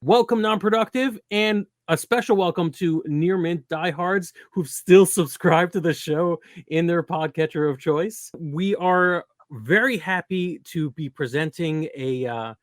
Welcome, Non-Productive, and a special welcome to Near Mint diehards who've still subscribed to the show in their podcatcher of choice. We are very happy to be presenting a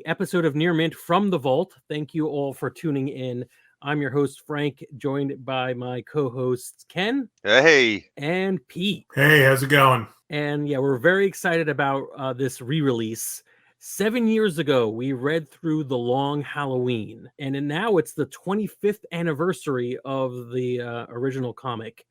episode of Near Mint from the vault. Thank you all for tuning in. I'm your host, Frank, joined by my co-hosts, Ken. Hey. And Pete. Hey, how's it going? And yeah, we're very excited about this re-release. 7 years ago, we read through The Long Halloween, and now it's the 25th anniversary of the original comic.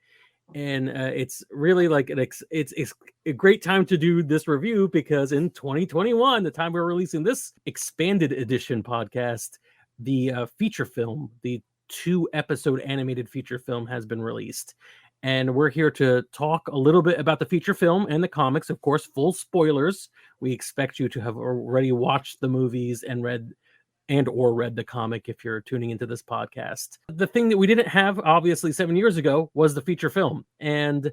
And it's really like it's a great time to do this review because in 2021, the time we're releasing this expanded edition podcast, the feature film, the 2-episode animated feature film has been released. And we're here to talk a little bit about the feature film and the comics. Of course, full spoilers. We expect you to have already watched the movies and read the comic if you're tuning into this podcast. The thing that we didn't have, obviously, 7 years ago was the feature film. And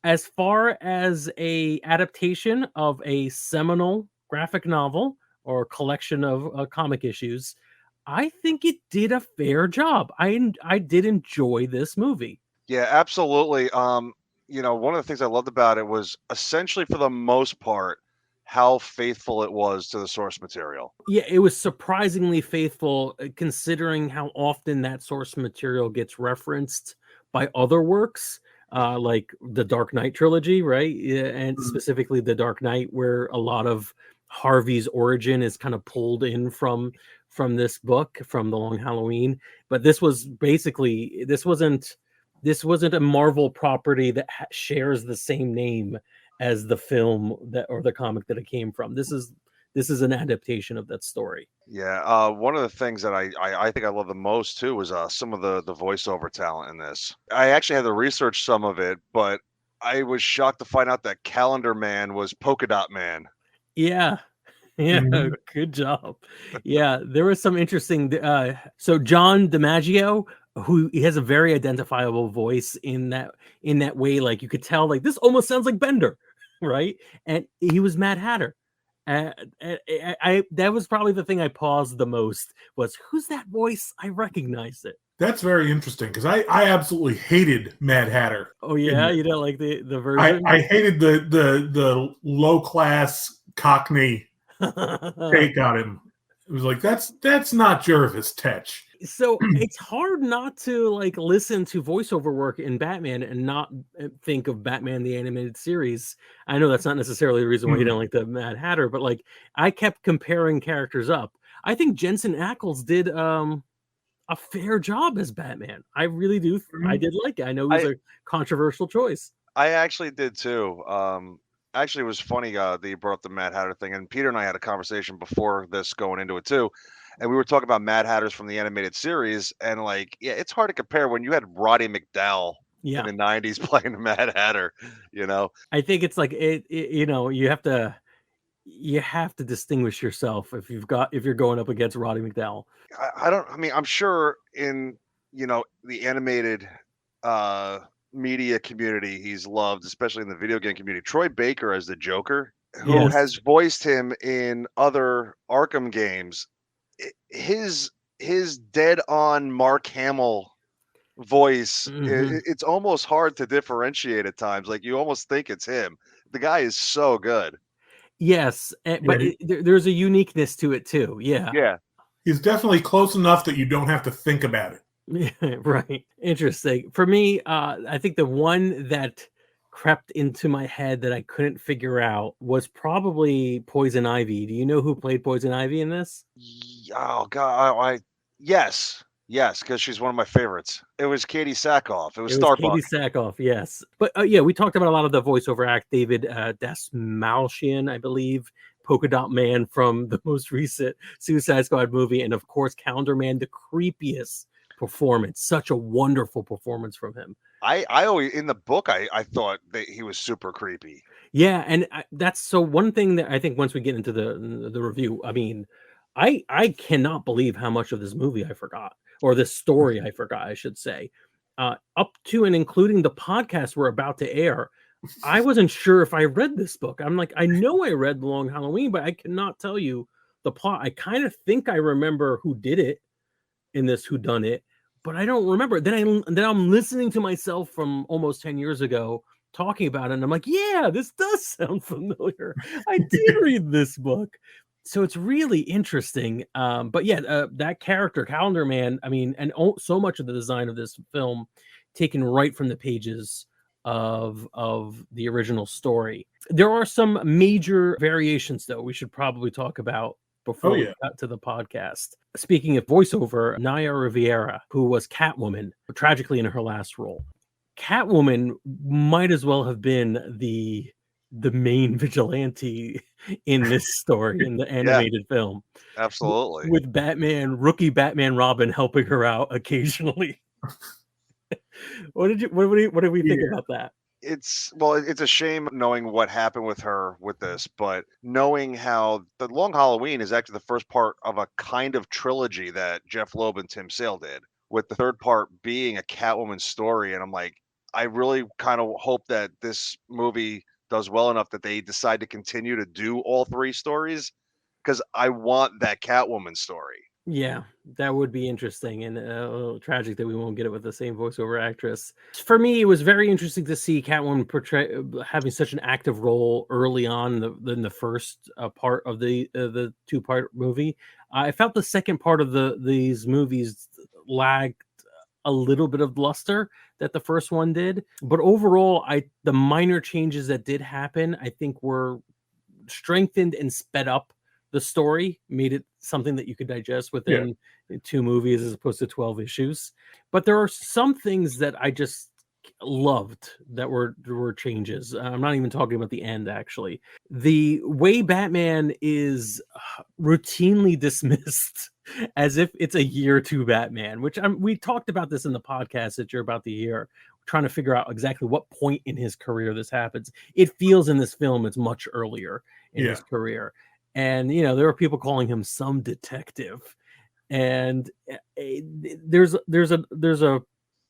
as far as a adaptation of a seminal graphic novel or collection of comic issues, I think it did a fair job. I did enjoy this movie. Yeah, absolutely. One of the things I loved about it was essentially, for the most part, how faithful it was to the source material. Yeah, it was surprisingly faithful considering how often that source material gets referenced by other works, like the Dark Knight trilogy, right? And specifically the Dark Knight, where a lot of Harvey's origin is kind of pulled in from this book, from The Long Halloween. But this wasn't a Marvel property that shares the same name as the film or the comic that it came from. This is an adaptation of that story. Yeah, one of the things that I think I love the most too was some of the voiceover talent in this. I actually had to research some of it, but I was shocked to find out that Calendar Man was Polka Dot Man. Yeah. Good job. Yeah, there was some interesting. So John DiMaggio, who has a very identifiable voice in that way, like you could tell, like this almost sounds like Bender, right? And he was Mad Hatter. I that was probably the thing I paused the most was, who's that voice? I recognize it. That's very interesting because I absolutely hated Mad Hatter. Oh yeah, you don't like the version? I hated the low class Cockney take on him. It was like that's not Jervis Tetch. So it's hard not to like listen to voiceover work in Batman and not think of Batman the Animated Series. I know that's not necessarily the reason why you don't like the Mad Hatter, but like I kept comparing characters up. I think Jensen Ackles did a fair job as Batman. I really do. I did like it. I know it was a controversial choice. I actually did too. Actually, it was funny that you brought up the Mad Hatter thing, and Peter and I had a conversation before this going into it too. And we were talking about Mad Hatters from the animated series, and like, yeah, it's hard to compare when you had Roddy McDowall in the 90s playing the Mad Hatter, I think it's like you have to distinguish yourself if you're going up against Roddy McDowall. I'm sure in, the animated media community, he's loved, especially in the video game community. Troy Baker as the Joker, who has voiced him in other Arkham games. His dead on Mark Hamill voice, it's almost hard to differentiate at times. Like you almost think it's him. The guy is so good. Yes, but there's a uniqueness to it too. Yeah, he's definitely close enough that you don't have to think about it. Right. Interesting. For me, I think the one that crept into my head that I couldn't figure out was probably Poison Ivy. Do you know who played Poison Ivy in this? Oh God, yes, because she's one of my favorites. It was Katie Sackhoff. It was Starbuck. Katie Sackhoff, yes. But we talked about a lot of the voiceover act. David Dasmalchian, I believe, Polka Dot Man from the most recent Suicide Squad movie, and of course Calendar Man, the creepiest performance. Such a wonderful performance from him. I always, in the book, I thought that he was super creepy. Yeah, and that's so one thing that I think once we get into the review, I mean, I cannot believe how much of this movie I forgot, or this story I forgot, I should say. Up to and including the podcast we're about to air, I wasn't sure if I read this book. I'm like, I know I read The Long Halloween, but I cannot tell you the plot. I kind of think I remember who did it in this whodunit, but I don't remember. Then I'm listening to myself from almost 10 years ago talking about it, and I'm like, yeah, this does sound familiar. I did read this book. So it's really interesting. But yeah, that character, Calendar Man, I mean, and so much of the design of this film taken right from the pages of the original story. There are some major variations, though, we should probably talk about before we got to the podcast. Speaking of voiceover, Naya Riviera, who was Catwoman, tragically in her last role. Catwoman might as well have been the main vigilante in this story, in the animated film. Absolutely. With rookie Batman Robin helping her out occasionally. What did we think about that? It's a shame knowing what happened with her with this, but knowing how the Long Halloween is actually the first part of a kind of trilogy that Jeff Loeb and Tim Sale did, with the third part being a Catwoman story. And I'm like, I really kind of hope that this movie does well enough that they decide to continue to do all three stories, because I want that Catwoman story. Yeah, that would be interesting, and a little tragic that we won't get it with the same voiceover actress. For me, it was very interesting to see Catwoman having such an active role early on in the first part of the 2-part movie. I felt the second part of these movies lagged a little bit of luster that the first one did, but overall, the minor changes that did happen, I think, were strengthened and sped up the story, made it something that you could digest within 2 movies as opposed to 12 issues. But there are some things that I just loved that were changes. I'm not even talking about the end, actually. The way Batman is routinely dismissed as if it's a year 2 Batman, which we talked about this in the podcast that you're about to hear, trying to figure out exactly what point in his career this happens. It feels in this film it's much earlier in his career. And, there are people calling him some detective. And there's a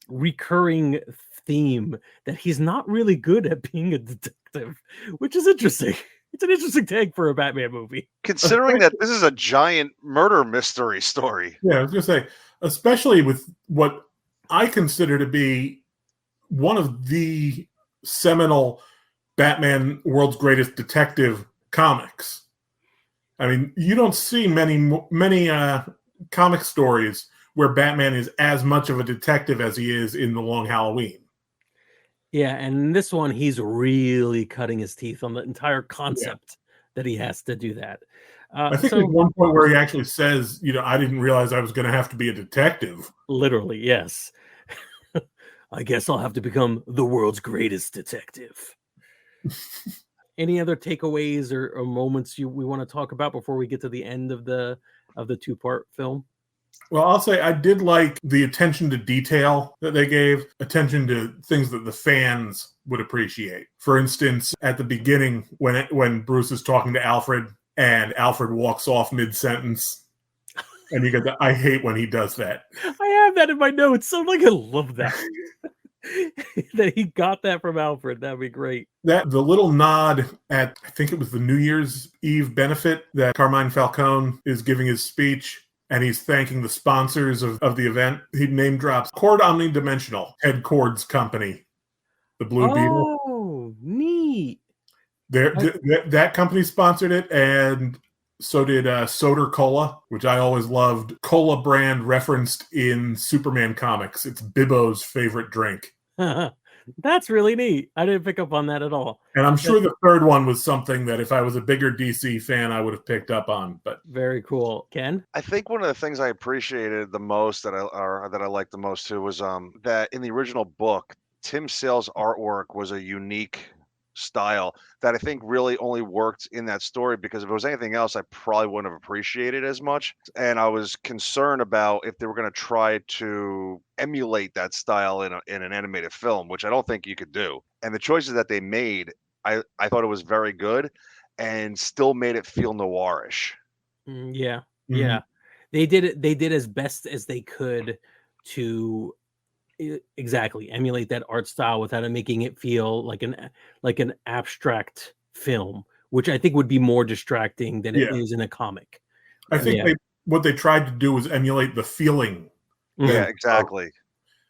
recurring theme that he's not really good at being a detective, which is interesting. It's an interesting take for a Batman movie. Considering that this is a giant murder mystery story. Yeah, I was going to say, especially with what I consider to be one of the seminal Batman World's Greatest Detective comics. I mean, you don't see many comic stories where Batman is as much of a detective as he is in The Long Halloween. Yeah, and in this one, he's really cutting his teeth on the entire concept that he has to do that. I think there's one point where he actually says, I didn't realize I was going to have to be a detective. Literally, yes. I guess I'll have to become the world's greatest detective. Any other takeaways or moments we want to talk about before we get to the end of the 2-part film? Well, I'll say I did like the attention to detail that they gave, attention to things that the fans would appreciate. For instance, at the beginning, when Bruce is talking to Alfred and Alfred walks off mid-sentence, and you get I hate when he does that. I have that in my notes, so I love that. That he got that from Alfred. That'd be great. The little nod at, I think it was the New Year's Eve benefit that Carmine Falcone is giving his speech, and he's thanking the sponsors of the event. He name drops Cord Omnidimensional, Ted Cord's company, the Blue Beetle. Oh, neat. That company sponsored it, and so did Soda Cola, which I always loved. Cola brand referenced in Superman comics. It's Bibbo's favorite drink. That's really neat. I didn't pick up on that at all. And I'm sure the third one was something that if I was a bigger DC fan, I would have picked up on. But very cool. Ken? I think one of the things I appreciated the most that I liked the most too was that in the original book, Tim Sale's artwork was a unique style that I think really only worked in that story, because if it was anything else, I probably wouldn't have appreciated it as much. And I was concerned about if they were going to try to emulate that style in an animated film, which I don't think you could do. And the choices that they made, I thought it was very good and still made it feel noirish. Yeah. Yeah. They did as best as they could to exactly emulate that art style without it making it feel like an abstract film, which I think would be more distracting than it is in a comic. I think what they tried to do was emulate the feeling. Yeah, exactly.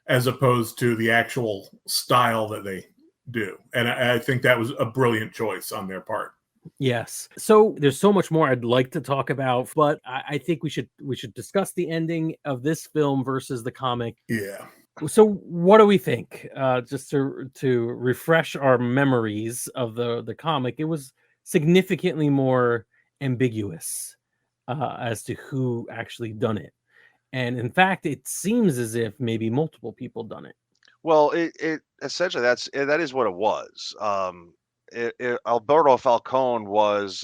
As opposed to the actual style that they do. And I think that was a brilliant choice on their part. Yes. So there's so much more I'd like to talk about, but I think we should discuss the ending of this film versus the comic. Yeah. So what do we think? Just to refresh our memories of the comic, it was significantly more ambiguous as to who actually done it. And in fact, it seems as if maybe multiple people done it. Well, it essentially that is what it was. Alberto Falcone was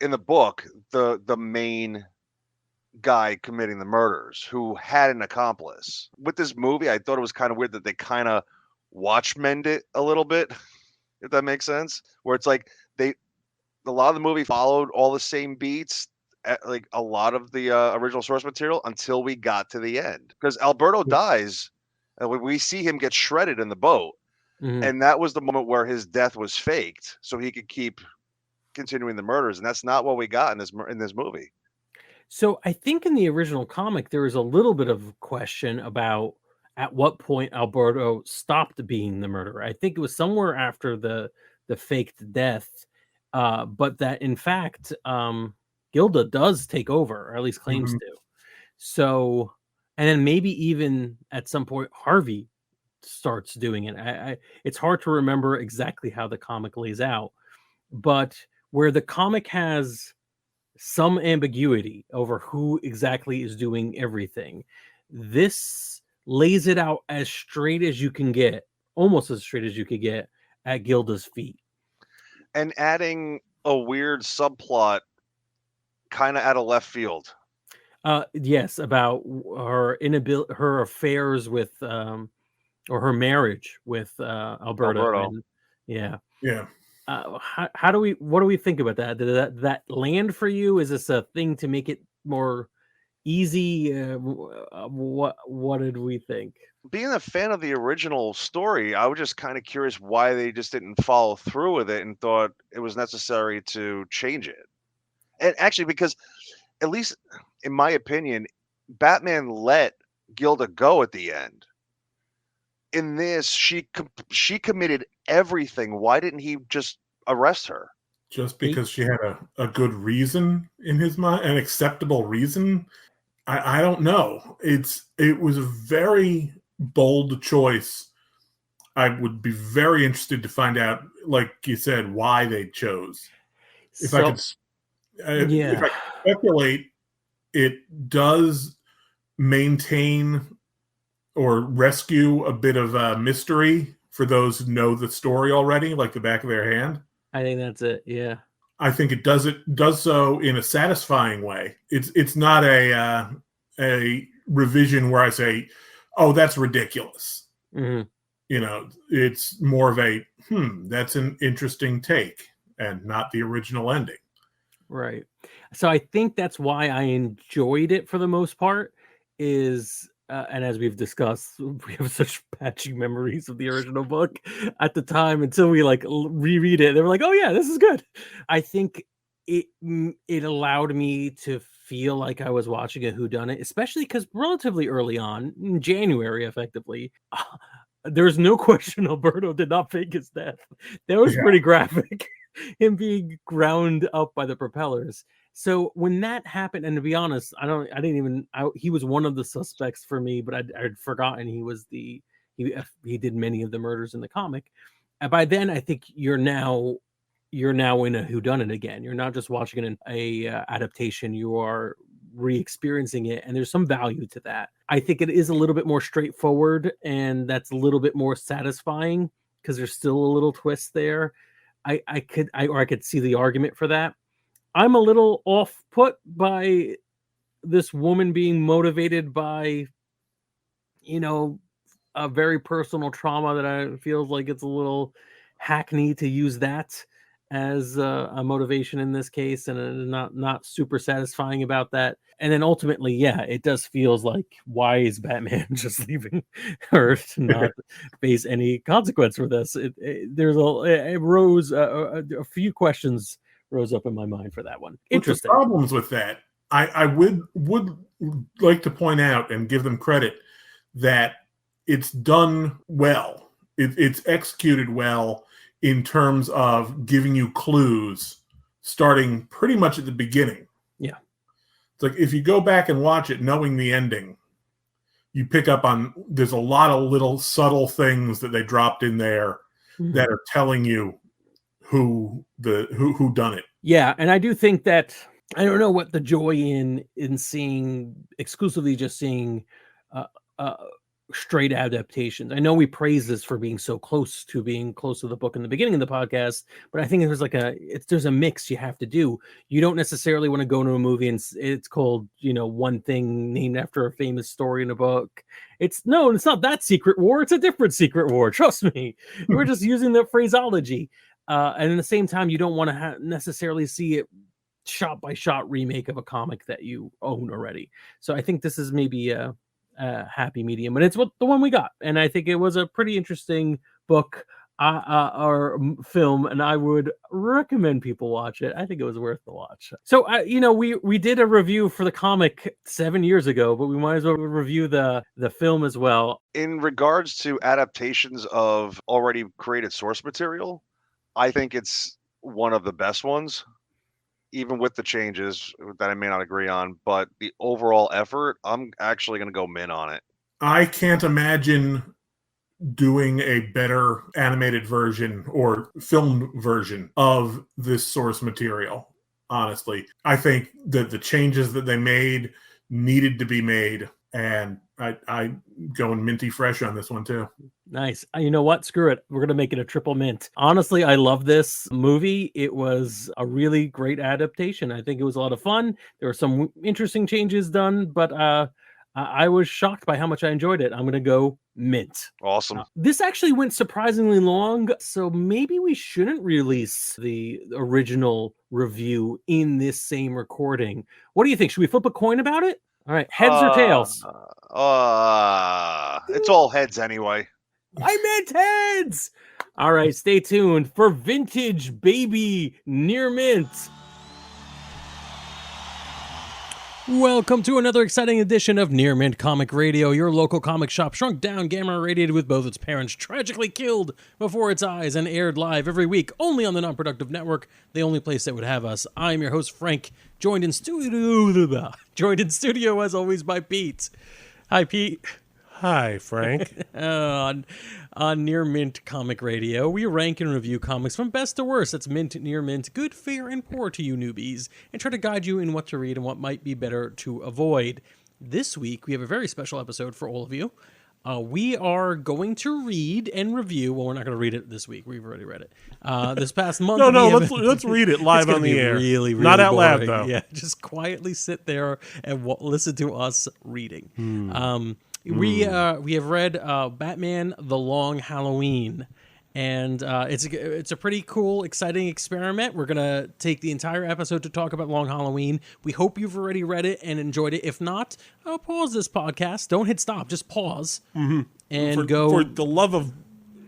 in the book the main guy committing the murders who had an accomplice. With this movie, I thought it was kind of weird that they kind of watchmened it a little bit, if that makes sense. Where it's like a lot of the movie followed all the same beats, like a lot of the original source material until we got to the end. Because Alberto dies, and we see him get shredded in the boat. Mm-hmm. And that was the moment where his death was faked, so he could keep continuing the murders. And that's not what we got in this movie. So I think in the original comic, there was a little bit of question about at what point Alberto stopped being the murderer. I think it was somewhere after the faked death, but that in fact Gilda does take over, or at least claims to. So, and then maybe even at some point Harvey starts doing it. It's hard to remember exactly how the comic lays out, but where the comic has some ambiguity over who exactly is doing everything, this lays it out as straight as you can get, almost as straight as you could get at Gilda's feet. And adding a weird subplot kind of out of left field. Yes, about her inability, her affairs with, or her marriage with Alberto. And, yeah. What do we think about that? Did that land for you? Is this a thing to make it more easy? What did we think? Being a fan of the original story, I was just kind of curious why they just didn't follow through with it and thought it was necessary to change it. And actually, because at least in my opinion, Batman let Gilda go at the end. In this, she committed everything. Why didn't he just arrest her? Just because she had a good reason in his mind, an acceptable reason? I don't know. It was a very bold choice. I would be very interested to find out, like you said, why they chose. If I could speculate, it does maintain or rescue a bit of mystery for those who know the story already, like the back of their hand. I think that's it. Yeah. I think it does so in a satisfying way. It's not a revision where I say, "Oh, that's ridiculous." Mm-hmm. You know, it's more of a that's an interesting take, and not the original ending. Right. So I think that's why I enjoyed it for the most part. And as we've discussed, we have such patchy memories of the original book at the time until we reread it. They were like, "Oh yeah, this is good." I think it allowed me to feel like I was watching a whodunit, especially because relatively early on in January, effectively, there's no question Alberto did not fake his death. That was pretty graphic. Him being ground up by the propellers. So when that happened, and to be honest, he was one of the suspects for me, but I'd forgotten he did many of the murders in the comic. And by then, I think you're now in a whodunit again. You're not just watching a adaptation. You are re-experiencing it, and there's some value to that. I think it is a little bit more straightforward, and that's a little bit more satisfying because there's still a little twist there. I could see the argument for that. I'm a little off put by this woman being motivated by, a very personal trauma that I feel like it's a little hackney to use that as a motivation in this case, and not super satisfying about that. And then ultimately, yeah, it does feels like, why is Batman just leaving her to not face any consequence for this? It rose a few questions rose up in my mind for that one. Interesting. The problems with that I would like to point out and give them credit that it's done well. It's executed well in terms of giving you clues starting pretty much at the beginning. Yeah. It's like if you go back and watch it knowing the ending, you pick up on there's a lot of little subtle things that they dropped in there that are telling you who done it. Yeah, and I do think that I don't know what the joy in seeing exclusively just seeing straight adaptations. I know we praise this for being close to the book in the beginning of the podcast, but I think there's a mix you have to do. You don't necessarily want to go to a movie and it's called, one thing named after a famous story in a book. It's not that Secret War. It's a different Secret War. Trust me. We're just using the phraseology. And at the same time, you don't want to necessarily see it shot by shot remake of a comic that you own already. So I think this is maybe a happy medium, but it's the one we got, and I think it was a pretty interesting book or film, and I would recommend people watch it. I think it was worth the watch. So we did a review for the comic 7 years ago, but we might as well review the film as well. In regards to adaptations of already created source material, I think it's one of the best ones, even with the changes that I may not agree on, but the overall effort, I'm actually going to go min on it. I can't imagine doing a better animated version or filmed version of this source material, honestly. I think that the changes that they made needed to be made, and I going minty fresh on this one too. Nice. You know what? Screw it. We're going to make it a triple mint. Honestly, I love this movie. It was a really great adaptation. I think it was a lot of fun. There were some interesting changes done, but I was shocked by how much I enjoyed it. I'm going to go mint. Awesome. This actually went surprisingly long, so maybe we shouldn't release the original review in this same recording. What do you think? Should we flip a coin about it? All right, heads or tails? It's all heads anyway. I meant heads! All right, stay tuned for Vintage Baby Near Mint. Welcome to another exciting edition of Near Mint Comic Radio, your local comic shop shrunk down, gamma irradiated, with both its parents tragically killed before its eyes, and aired live every week only on the Non-Productive Network, the only place that would have us. I'm your host, Frank, joined in studio as always by Pete. Hi, Pete. Hi, Frank. On Near Mint Comic Radio, we rank and review comics from best to worst. That's mint, near mint, good, fair, and poor to you newbies, and try to guide you in what to read and what might be better to avoid. This week, we have a very special episode for all of you. We are going to read and review. Well, we're not going to read it this week. We've already read it. This past month. Let's read it live on the air. Really, really not out boring. loud though. Yeah, just quietly sit there and listen to us reading. We have read Batman: The Long Halloween, and it's a pretty cool, exciting experiment. We're gonna take the entire episode to talk about Long Halloween. We hope you've already read it and enjoyed it. If not, pause this podcast. Don't hit stop. Just pause and go. For the love of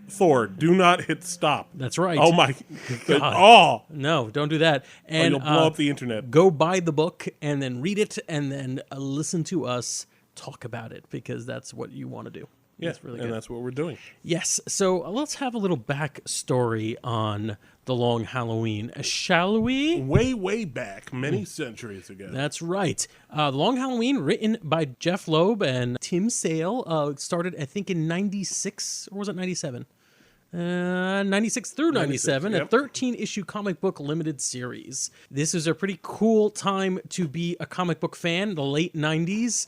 Thor, do not hit stop. That's right. Oh my God. Oh no! Don't do that. And you'll blow up the internet. Go buy the book and then read it, and then listen to us talk about it, because that's what you want to do. Yeah, that's really good. And that's what we're doing. Yes, so let's have a little backstory on The Long Halloween, shall we? Way back, many centuries ago. That's right. The Long Halloween, written by Jeff Loeb and Tim Sale, started, I think, in 96, or was it 97? 96 through 97, 96, yep. A 13-issue comic book limited series. This is a pretty cool time to be a comic book fan, the late 90s.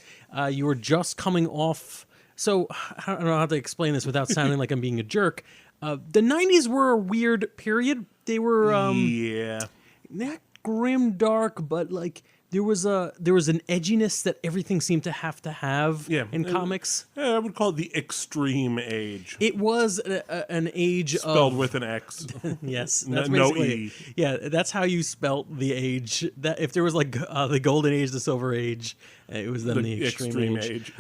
You were just coming off... So, I don't know how to explain this without sounding like I'm being a jerk. The 90s were a weird period. They were... not grim dark, but like... There was an edginess that everything seemed to have in comics. I would call it the extreme age. It was an age spelled with an X. Yes, that's no E. Yeah, that's how you spelt the age. That if there was like the golden age, the silver age, it was then the extreme age.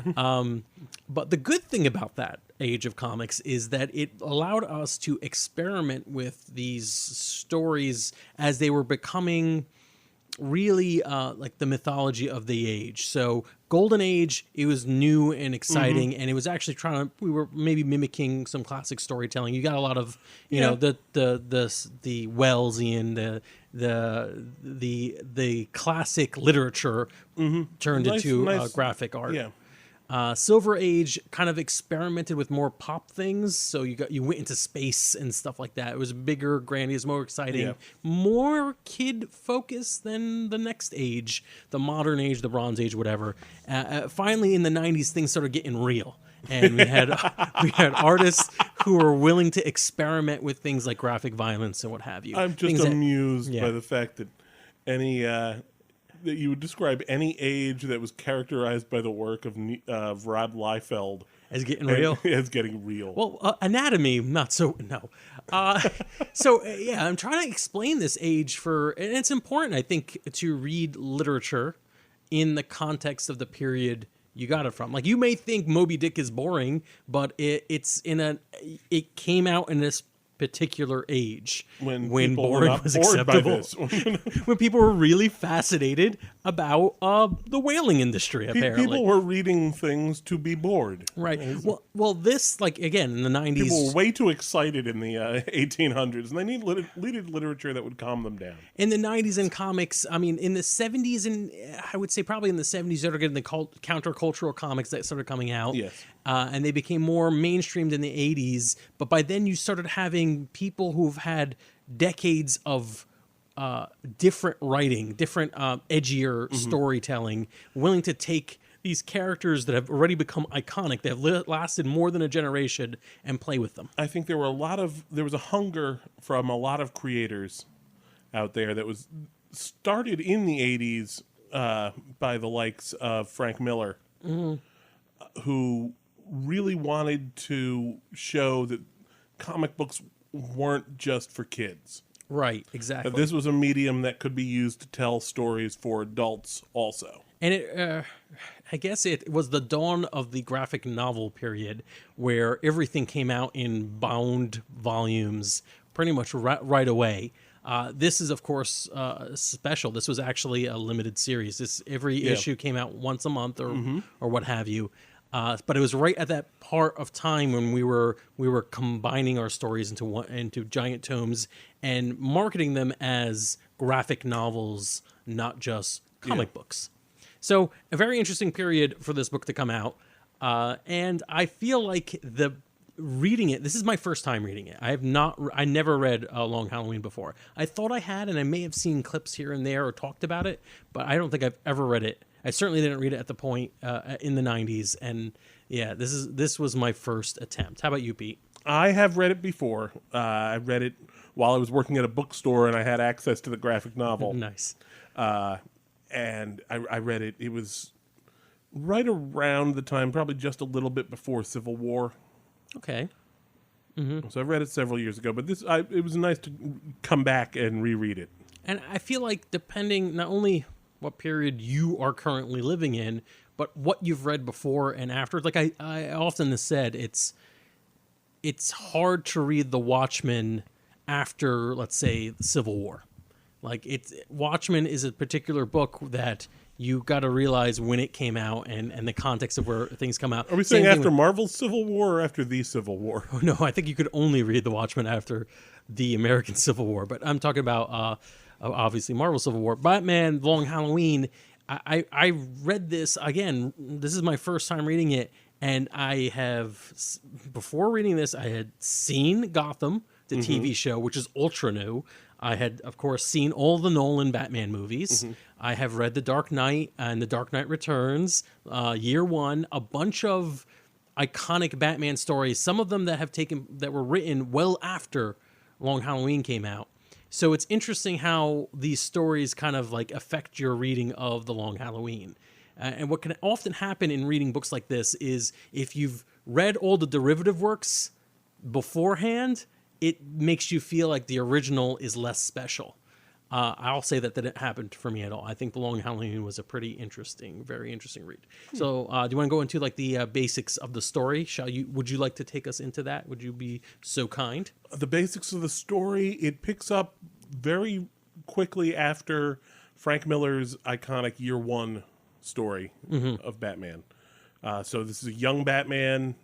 But the good thing about that age of comics is that it allowed us to experiment with these stories as they were becoming really like the mythology of the age. So Golden Age, it was new and exciting, and it was actually we were maybe mimicking some classic storytelling. You got a lot of, you know, the Wellesian, the classic literature turned into graphic art. Yeah. Silver Age kind of experimented with more pop things, so you went into space and stuff like that. It was bigger, grandiose, more exciting, more kid focused than the next age, the modern age, the Bronze Age, whatever. Finally, in the '90s, things started getting real, and we had artists who were willing to experiment with things like graphic violence and what have you. I'm just amused by the fact that that you would describe any age that was characterized by the work of Rob Liefeld as getting real. As getting real. Well, anatomy, not so. No. So I'm trying to explain this age and it's important, I think, to read literature in the context of the period you got it from. Like, you may think Moby Dick is boring, but it came out in this particular age when boring was acceptable. When people were really fascinated about the whaling industry, apparently. People were reading things to be bored. Right. Well, this, like, again, in the 90s... People were way too excited in the 1800s, and they needed literature that would calm them down. In the 90s in comics, I mean, in the 70s, and I would say probably in the 70s, you started getting the countercultural comics that started coming out. Yes. And they became more mainstreamed in the 80s, but by then you started having people who've had decades of different writing, different edgier storytelling, willing to take these characters that have already become iconic, that have lasted more than a generation, and play with them. I think there was a hunger from a lot of creators out there that was started in the 80s by the likes of Frank Miller, who really wanted to show that comic books weren't just for kids. Right, exactly. That this was a medium that could be used to tell stories for adults also. And I guess it was the dawn of the graphic novel period, where everything came out in bound volumes pretty much right away. This is, of course, special. This was actually a limited series. Every issue came out once a month or what have you. But it was right at that part of time when we were combining our stories into giant tomes and marketing them as graphic novels, not just comic books. So a very interesting period for this book to come out. And I feel like reading it, this is my first time reading it. I never read Long Halloween before. I thought I had, and I may have seen clips here and there or talked about it, but I don't think I've ever read it. I certainly didn't read it at the point in the 90s, and this was my first attempt. How about you, Pete? I have read it before. I read it while I was working at a bookstore, and I had access to the graphic novel. Nice. And I read it. It was right around the time, probably just a little bit before Civil War. Okay. So I read it several years ago, but it was nice to come back and reread it. And I feel like, depending not only what period you are currently living in, but what you've read before and after. Like I often have said, it's hard to read The Watchmen after, let's say, the Civil War. Like, Watchmen is a particular book that you got to realize when it came out and the context of where things come out. Are we saying after Marvel's Civil War or after the Civil War? Oh, no, I think you could only read The Watchmen after the American Civil War. But I'm talking about obviously Marvel Civil War. Batman Long Halloween, I read this again. This is my first time reading it, and before reading this, I had seen Gotham, the TV show, which is ultra new. I had, of course, seen all the Nolan Batman movies. I have read The Dark Knight and The Dark Knight Returns, Year One, a bunch of iconic Batman stories, some of them that were written well after Long Halloween came out. So it's interesting how these stories kind of like affect your reading of The Long Halloween. And what can often happen in reading books like this is, if you've read all the derivative works beforehand, it makes you feel like the original is less special. I'll say that didn't happen for me at all. I think The Long Halloween was a very interesting read. So do you want to go into like the basics of the story? Would you like to take us into that? Would you be so kind? The basics of the story, it picks up very quickly after Frank Miller's iconic Year One story of Batman. So this is a young Batman,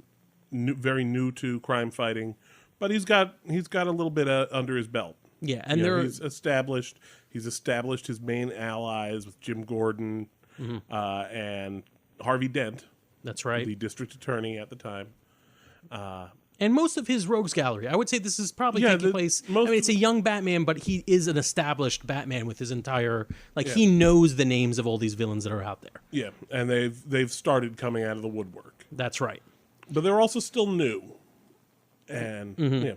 very new to crime fighting, but he's got a little bit under his belt. Yeah, and he's established his main allies with Jim Gordon and Harvey Dent. That's right. The district attorney at the time. And most of his rogues gallery, I would say this is probably taking place. I mean, it's a young Batman, but he is an established Batman with his entire he knows the names of all these villains that are out there. Yeah, and they've started coming out of the woodwork. That's right. But they're also still new. And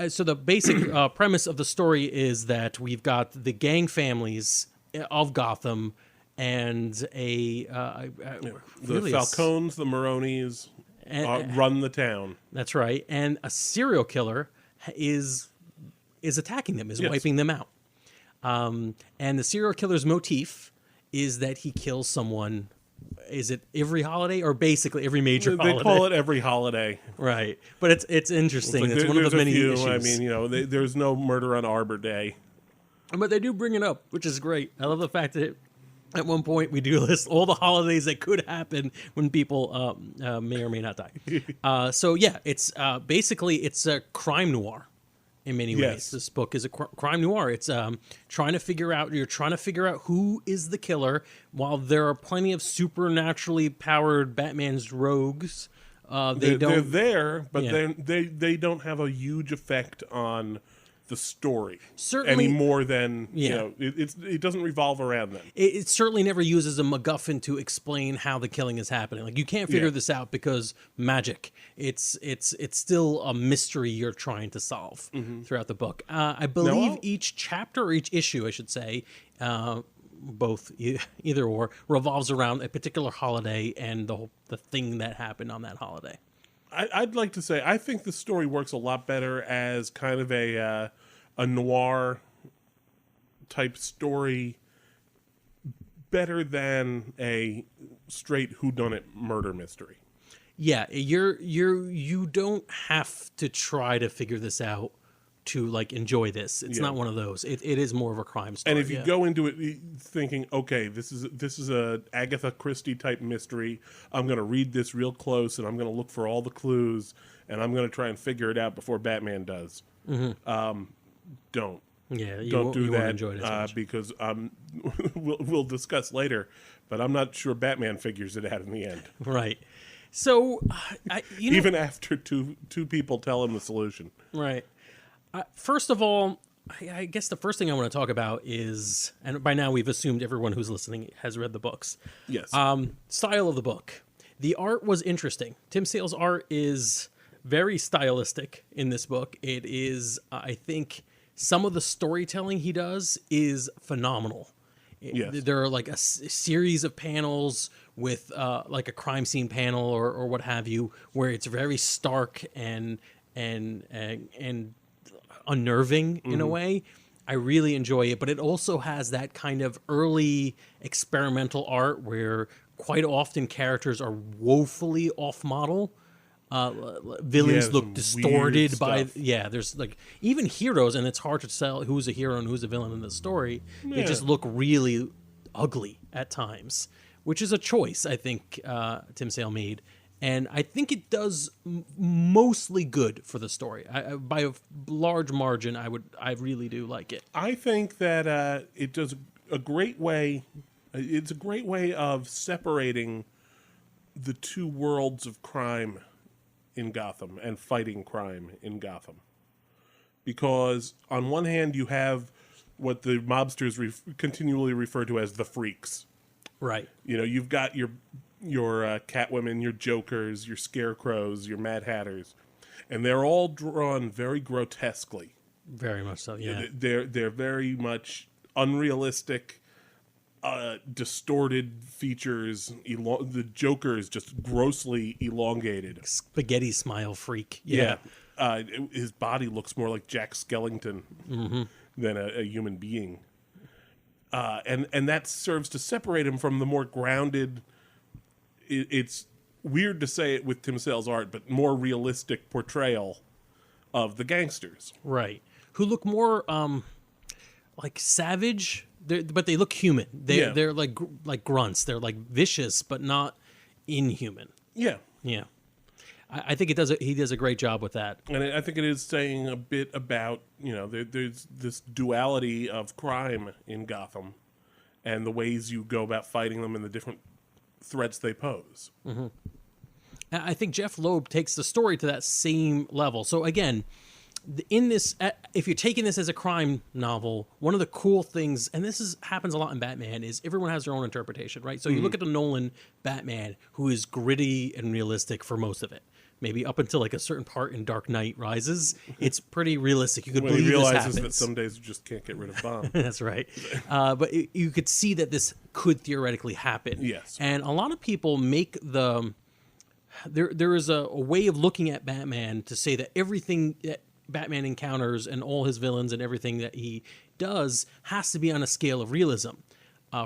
So the basic premise of the story is that we've got the gang families of Gotham and the Falcones, the Maronis run the town. That's right. And a serial killer is attacking them, wiping them out. And the serial killer's motif is that he kills someone. Is it every holiday or basically every major holiday? They call it every holiday. Right. But it's interesting. It's one of the many issues. I mean, there's no murder on Arbor Day. But they do bring it up, which is great. I love the fact that at one point we do list all the holidays that could happen when people may or may not die. So yeah, it's basically it's a crime noir in many ways. This book is a crime noir. It's trying to figure out who is the killer, while there are plenty of supernaturally powered Batman's rogues. They're there, but they don't have a huge effect on the story certainly any more than it doesn't revolve around them. It certainly never uses a MacGuffin to explain how the killing is happening. Like, you can't figure this out because magic. It's still a mystery you're trying to solve throughout the book. I believe each chapter or each issue, I should say, both either or, revolves around a particular holiday and the thing that happened on that holiday. I'd like to say I think the story works a lot better as kind of a noir type story, better than a straight whodunit murder mystery. Yeah, you don't have to try to figure this out to enjoy this. It's not one of those. It is more of a crime story. And if you go into it thinking, okay, this is a Agatha Christie type mystery, I'm going to read this real close and I'm going to look for all the clues and I'm going to try and figure it out before Batman does. Don't. Yeah, don't do that. Enjoy it as much. Because we'll discuss later, but I'm not sure Batman figures it out in the end. Right. So, even after two people tell him the solution. Right. First of all, I guess the first thing I want to talk about is, and by now we've assumed everyone who's listening has read the books. Yes. Style of the book. The art was interesting. Tim Sale's art is very stylistic in this book. It is, I think, some of the storytelling he does is phenomenal. Yes. There are a series of panels with a crime scene panel or what have you, where it's very stark and unnerving in a way. I really enjoy it, but it also has that kind of early experimental art where quite often characters are woefully off model. Villains look distorted there's even heroes, and it's hard to tell who's a hero and who's a villain in the story. They just look really ugly at times, which is a choice I think Tim Sale made. And I think it does mostly good for the story. By a large margin, I really do like it. I think that it does a great way. It's a great way of separating the two worlds of crime in Gotham and fighting crime in Gotham. Because on one hand, you have what the mobsters continually refer to as the freaks. Right. You've got your Catwomen, your Jokers, your Scarecrows, your Mad Hatters, and they're all drawn very grotesquely. Very much so, yeah. They're very much unrealistic, distorted features. The Joker is just grossly elongated. Spaghetti smile freak. Yeah. His body looks more like Jack Skellington than a human being. And that serves to separate him from the more grounded... It's weird to say it with Tim Sale's art, but more realistic portrayal of the gangsters. Right. Who look more like savage but they look human. They're like grunts. They're like vicious, but not inhuman. Yeah. Yeah. I think he does a great job with that. And I think it is saying a bit about, there's this duality of crime in Gotham and the ways you go about fighting them and the different threats they pose. Mm-hmm. I think Jeff Loeb takes the story to that same level. So again, in this, if you're taking this as a crime novel, one of the cool things, and happens a lot in Batman, is everyone has their own interpretation, right? So you look at the Nolan Batman, who is gritty and realistic for most of it. Maybe up until like a certain part in Dark Knight Rises, it's pretty realistic. You could believe he this realizes happens. that some days you just can't get rid of Bond. That's right. But you could see that this could theoretically happen. Yes. And a lot of people make there is a way of looking at Batman to say that everything that Batman encounters and all his villains and everything that he does has to be on a scale of realism.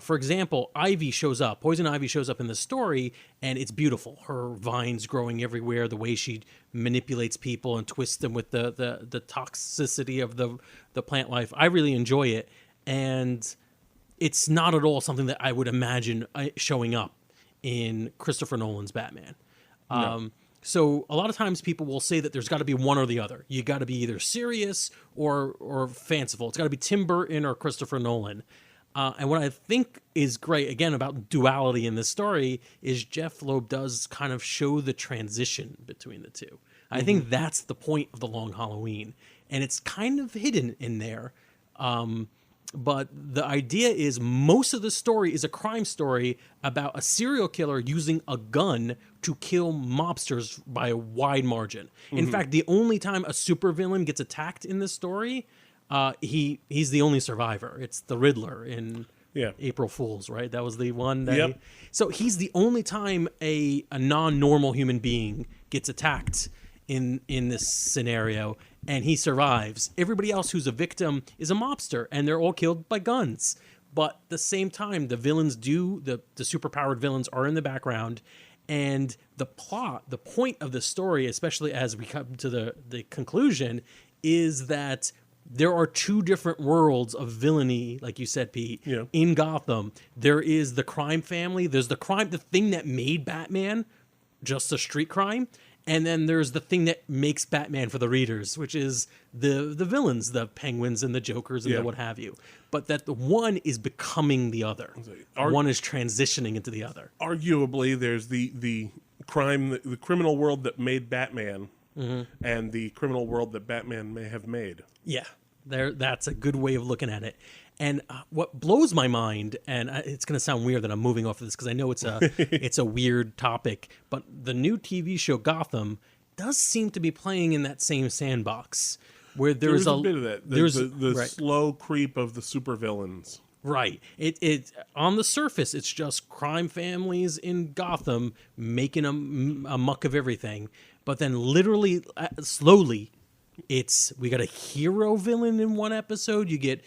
For example, Poison Ivy shows up in the story, and it's beautiful. Her vines growing everywhere, the way she manipulates people and twists them with the toxicity of the plant life. I really enjoy it, and it's not at all something that I would imagine showing up in Christopher Nolan's Batman. No. So a lot of times people will say that there's got to be one or the other. You got to be either serious or fanciful. It's got to be Tim Burton or Christopher Nolan. And what I think is great, again, about duality in this story is Jeff Loeb does kind of show the transition between the two. I think that's the point of The Long Halloween. And it's kind of hidden in there. But the idea is most of the story is a crime story about a serial killer using a gun to kill mobsters by a wide margin. In fact, the only time a supervillain gets attacked in this story, he's the only survivor. It's the Riddler in April Fool's, right? That was the one that so he's the only time a non-normal human being gets attacked in this scenario, and he survives. Everybody else who's a victim is a mobster, and they're all killed by guns. But at the same time, the villains the superpowered villains are in the background, and the point of the story, especially as we come to the conclusion, is that there are two different worlds of villainy, like you said, Pete, in Gotham. There is the crime family. There's the thing that made Batman just a street crime. And then there's the thing that makes Batman for the readers, which is the villains, the Penguins and the Jokers and the what have you. But that the one is becoming the other. One is transitioning into the other. Arguably, there's the criminal world that made Batman and the criminal world that Batman may have made. Yeah, that's a good way of looking at it. And what blows my mind, and it's going to sound weird that I'm moving off of this because I know it's a weird topic, but the new TV show Gotham does seem to be playing in that same sandbox where there's a bit of that. There's the slow creep of the supervillains. Right. It on the surface, it's just crime families in Gotham making a muck of everything, but then literally, slowly, we got a hero villain in one episode. You get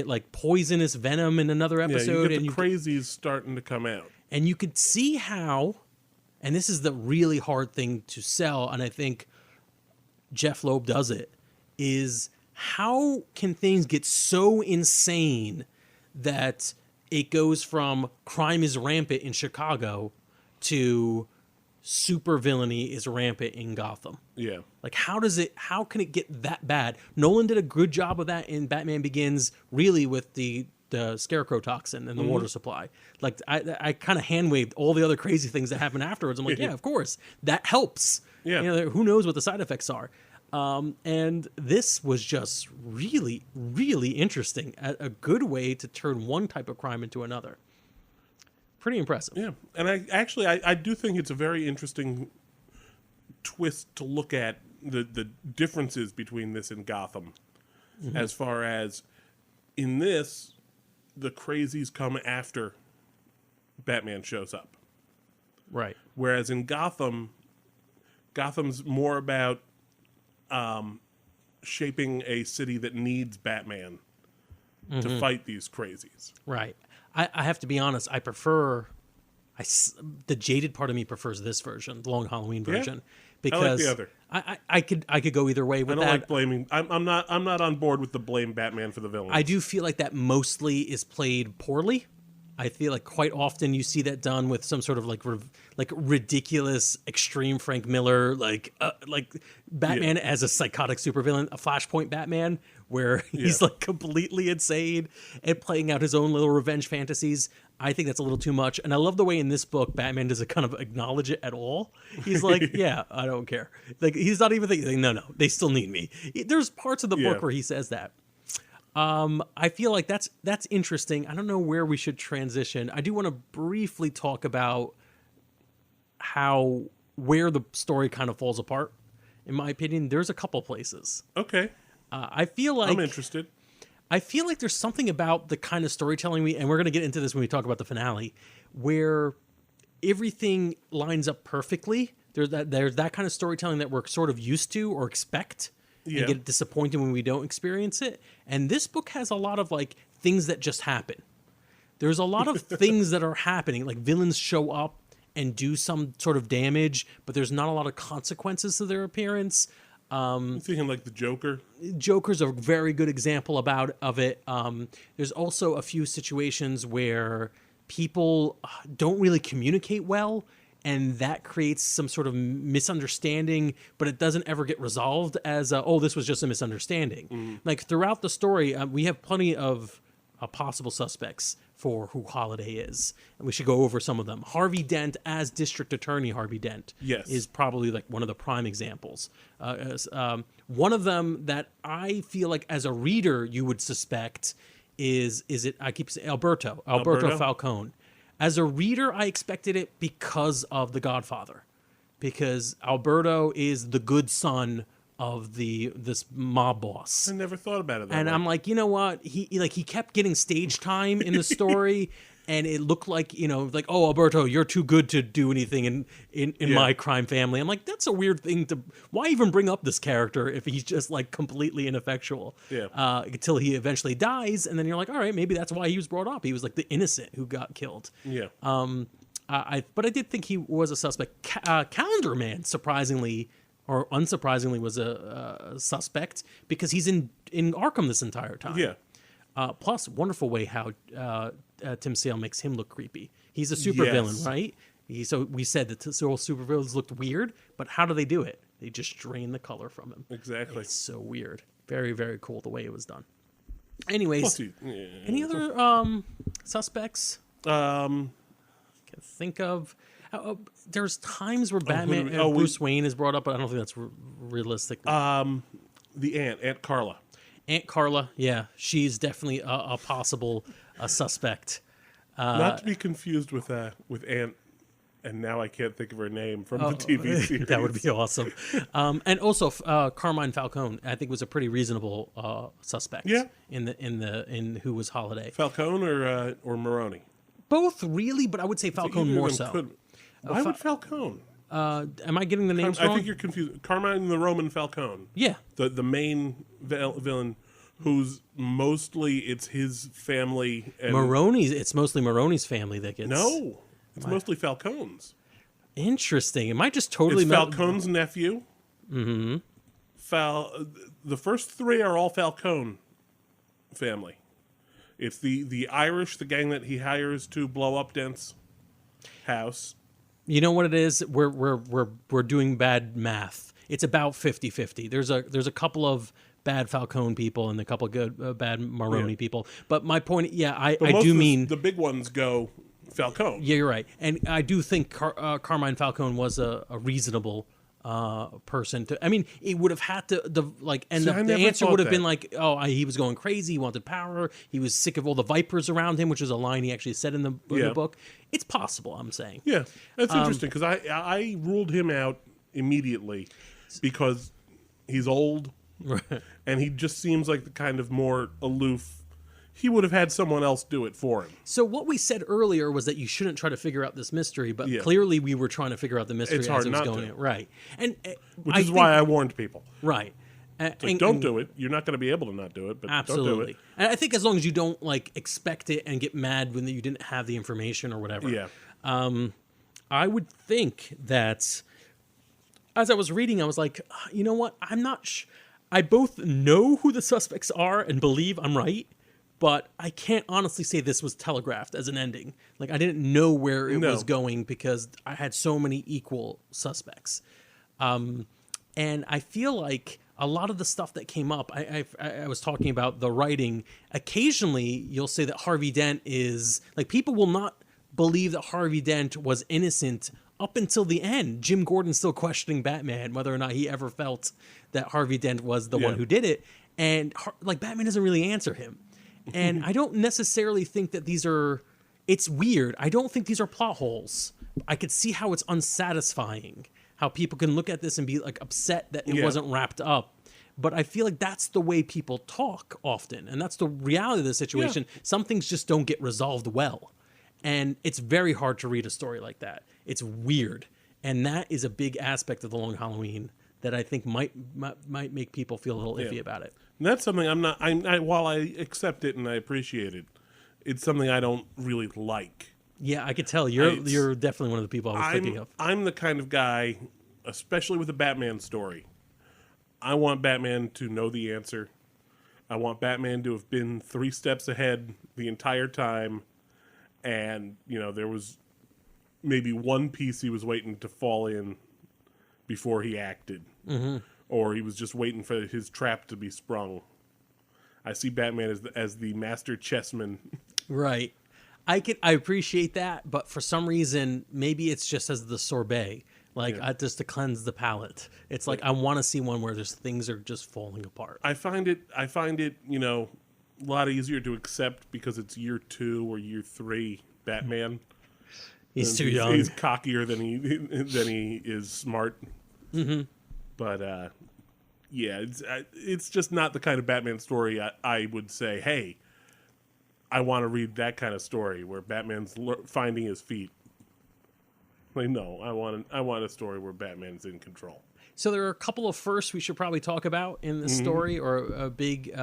like poisonous venom in another episode, you get the crazies starting to come out, and you could see how. And this is the really hard thing to sell, and I think Jeff Loeb does it. Is how can things get so insane that it goes from crime is rampant in Chicago to super villainy is rampant in Gotham? Yeah. Like, how can it get that bad? Nolan did a good job of that in Batman Begins, really, with the scarecrow toxin and the water supply. Like, I kind of hand-waved all the other crazy things that happen afterwards. I'm like, yeah, of course. That helps. Yeah. Who knows what the side effects are? And this was just really, really interesting. A good way to turn one type of crime into another. Pretty impressive. Yeah. And I do think it's a very interesting twist to look at the differences between this and Gotham. As far as in this, the crazies come after Batman shows up. Right. Whereas in Gotham's more about shaping a city that needs Batman to fight these crazies. Right. I have to be honest, I prefer the jaded part of me prefers this version, the Long Halloween version, because I like the other. I could go either way with I don't that. like blaming. I'm not on board with the blame Batman for the villain. I do feel like that mostly is played poorly. I feel like quite often you see that done with some sort of like ridiculous extreme Frank Miller, like Batman as a psychotic supervillain, a Flashpoint Batman, where he's like completely insane and playing out his own little revenge fantasies. I think that's a little too much. And I love the way in this book, Batman doesn't kind of acknowledge it at all. He's like, yeah, I don't care. Like, he's not even thinking, no, they still need me. There's parts of the book where he says that. I feel like that's interesting. I don't know where we should transition. I do want to briefly talk about where the story kind of falls apart. In my opinion, there's a couple places. Okay. I feel like I'm interested. I feel like there's something about the kind of storytelling and we're going to get into this when we talk about the finale, where everything lines up perfectly. There's that kind of storytelling that we're sort of used to or expect. And get disappointed when we don't experience it. And this book has a lot of like things that just happen. There's a lot of things that are happening, like villains show up and do some sort of damage, but there's not a lot of consequences to their appearance. I'm thinking like the Joker. Joker's a very good example of it. There's also a few situations where people don't really communicate well, and that creates some sort of misunderstanding, but it doesn't ever get resolved as, this was just a misunderstanding. Mm-hmm. Like, throughout the story, we have plenty of possible suspects for who Holiday is, and we should go over some of them. Harvey Dent, as District Attorney Harvey Dent, is probably like one of the prime examples. One of them that I feel like as a reader you would suspect is I keep saying Alberto Falcone. As a reader, I expected it because of The Godfather, because Alberto is the good son of this mob boss. I never thought about it that and way. I'm like, you know what? He kept getting stage time in the story, and it looked like, like, oh, Alberto, you're too good to do anything in my crime family. I'm like, that's a weird thing to. Why even bring up this character if he's just like completely ineffectual? Yeah. Until he eventually dies, and then you're like, all right, maybe that's why he was brought up. He was like the innocent who got killed. Yeah. But I did think he was a suspect. Calendar Man, surprisingly or unsurprisingly, was a suspect because he's in Arkham this entire time. Yeah. Plus, wonderful way how Tim Sale makes him look creepy. He's a supervillain, right? So we said that all supervillains looked weird, but how do they do it? They just drain the color from him. Exactly. It's so weird. Very, very cool the way it was done. Anyways, any other suspects? Can think of. There's times where Batman Bruce Wayne is brought up, but I don't think that's realistic. The Aunt Carla. Aunt Carla, yeah, she's definitely a possible suspect. Not to be confused with Aunt, and now I can't think of her name from the TV series. That would be awesome. And also Carmine Falcone, I think, was a pretty reasonable suspect. Yeah. In who was Holiday. Falcone or Maroni. Both really, but I would say Falcone more so. Why would Falcone? Am I getting the names wrong? I think you're confused. Carmine the Roman Falcone. Yeah. The main villain, who's mostly it's his family. And it's mostly Maroni's family that gets. No, it's mostly Falcone's. Interesting. Am I just totally? It's Falcone's nephew. Mm-hmm. The first three are all Falcone family. It's the Irish, the gang that he hires to blow up Dent's house. You know what it is? We're doing bad math. It's about 50-50. There's a couple of bad Falcone people and a couple of good bad Maroni people. But my point, I do mean the big ones go Falcone. Yeah, you're right, and I do think Carmine Falcone was a reasonable person to. I mean, it would have had to the answer would have been like, he was going crazy. He wanted power. He was sick of all the vipers around him, which is a line he actually said in the book. It's possible. I'm saying. Yeah, that's interesting because I ruled him out immediately because he's old and he just seems like the kind of more aloof. He would have had someone else do it for him. So what we said earlier was that you shouldn't try to figure out this mystery, but clearly we were trying to figure out the mystery as it was going. Right. And which is why I warned people. Right. Don't do it. You're not going to be able to not do it, but absolutely. Don't do it. And I think as long as you don't expect it and get mad when you didn't have the information or whatever. Yeah. I would think that as I was reading, I was like, you know what? I'm not. I both know who the suspects are and believe I'm right, but I can't honestly say this was telegraphed as an ending. Like, I didn't know where it was going because I had so many equal suspects. And I feel like a lot of the stuff that came up, I was talking about the writing. Occasionally, you'll say that Harvey Dent is, like, people will not believe that Harvey Dent was innocent up until the end. Jim Gordon's still questioning Batman whether or not he ever felt that Harvey Dent was the one who did it. And, like, Batman doesn't really answer him. And I don't necessarily think that these are... It's weird. I don't think these are plot holes. I could see how it's unsatisfying, how people can look at this and be, like, upset that it wasn't wrapped up. But I feel like that's the way people talk often. And that's the reality of the situation. Yeah. Some things just don't get resolved well. And it's very hard to read a story like that. It's weird. And that is a big aspect of The Long Halloween that I think might make people feel a little iffy about it. And that's something while I accept it and I appreciate it, it's something I don't really like. Yeah, I could tell. You're definitely one of the people I was thinking of. I'm the kind of guy, especially with a Batman story, I want Batman to know the answer. I want Batman to have been 3 steps ahead the entire time. And, there was maybe one piece he was waiting to fall in before he acted. Mm-hmm. Or he was just waiting for his trap to be sprung. I see Batman as the master chessman. Right. I appreciate that, but for some reason, maybe it's just as the sorbet. Like, just to cleanse the palate. It's like, I want to see one where things are just falling apart. I find it, a lot easier to accept because it's year 2 or year 3 Batman. He's too young. He's cockier than he is smart. Mm-hmm. But it's just not the kind of Batman story I would say, hey, I want to read that kind of story where Batman's finding his feet. Like, no, I want a story where Batman's in control. So there are a couple of firsts we should probably talk about in the story, or a big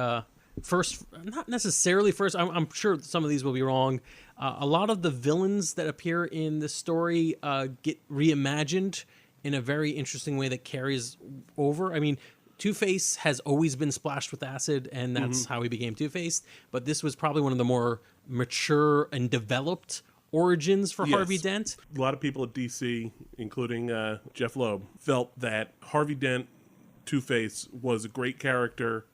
first, not necessarily first. I'm sure some of these will be wrong. A lot of the villains that appear in the story get reimagined in a very interesting way that carries over. I mean, Two-Face has always been splashed with acid, and that's how he became Two-Face. But this was probably one of the more mature and developed origins for Harvey Dent. A lot of people at DC, including Jeff Loeb, felt that Harvey Dent, Two-Face, was a great character,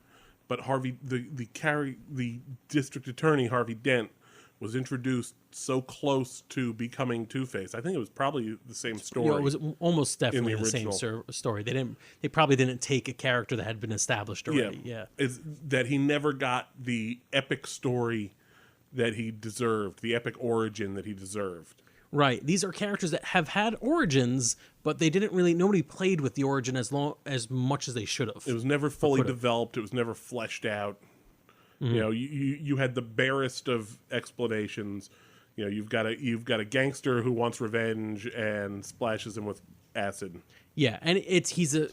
but the district attorney, Harvey Dent, was introduced so close to becoming Two-Face. I think it was probably the same story. It was almost definitely the same story. They probably didn't take a character that had been established already. Yeah. It's that he never got the epic story that he deserved, the epic origin that he deserved. Right. These are characters that have had origins, but they didn't really, nobody played with the origin as much as they should have. It was never fully developed. It was never fleshed out. Mm-hmm. You had the barest of explanations. You've got a gangster who wants revenge and splashes him with acid. Yeah, and he's the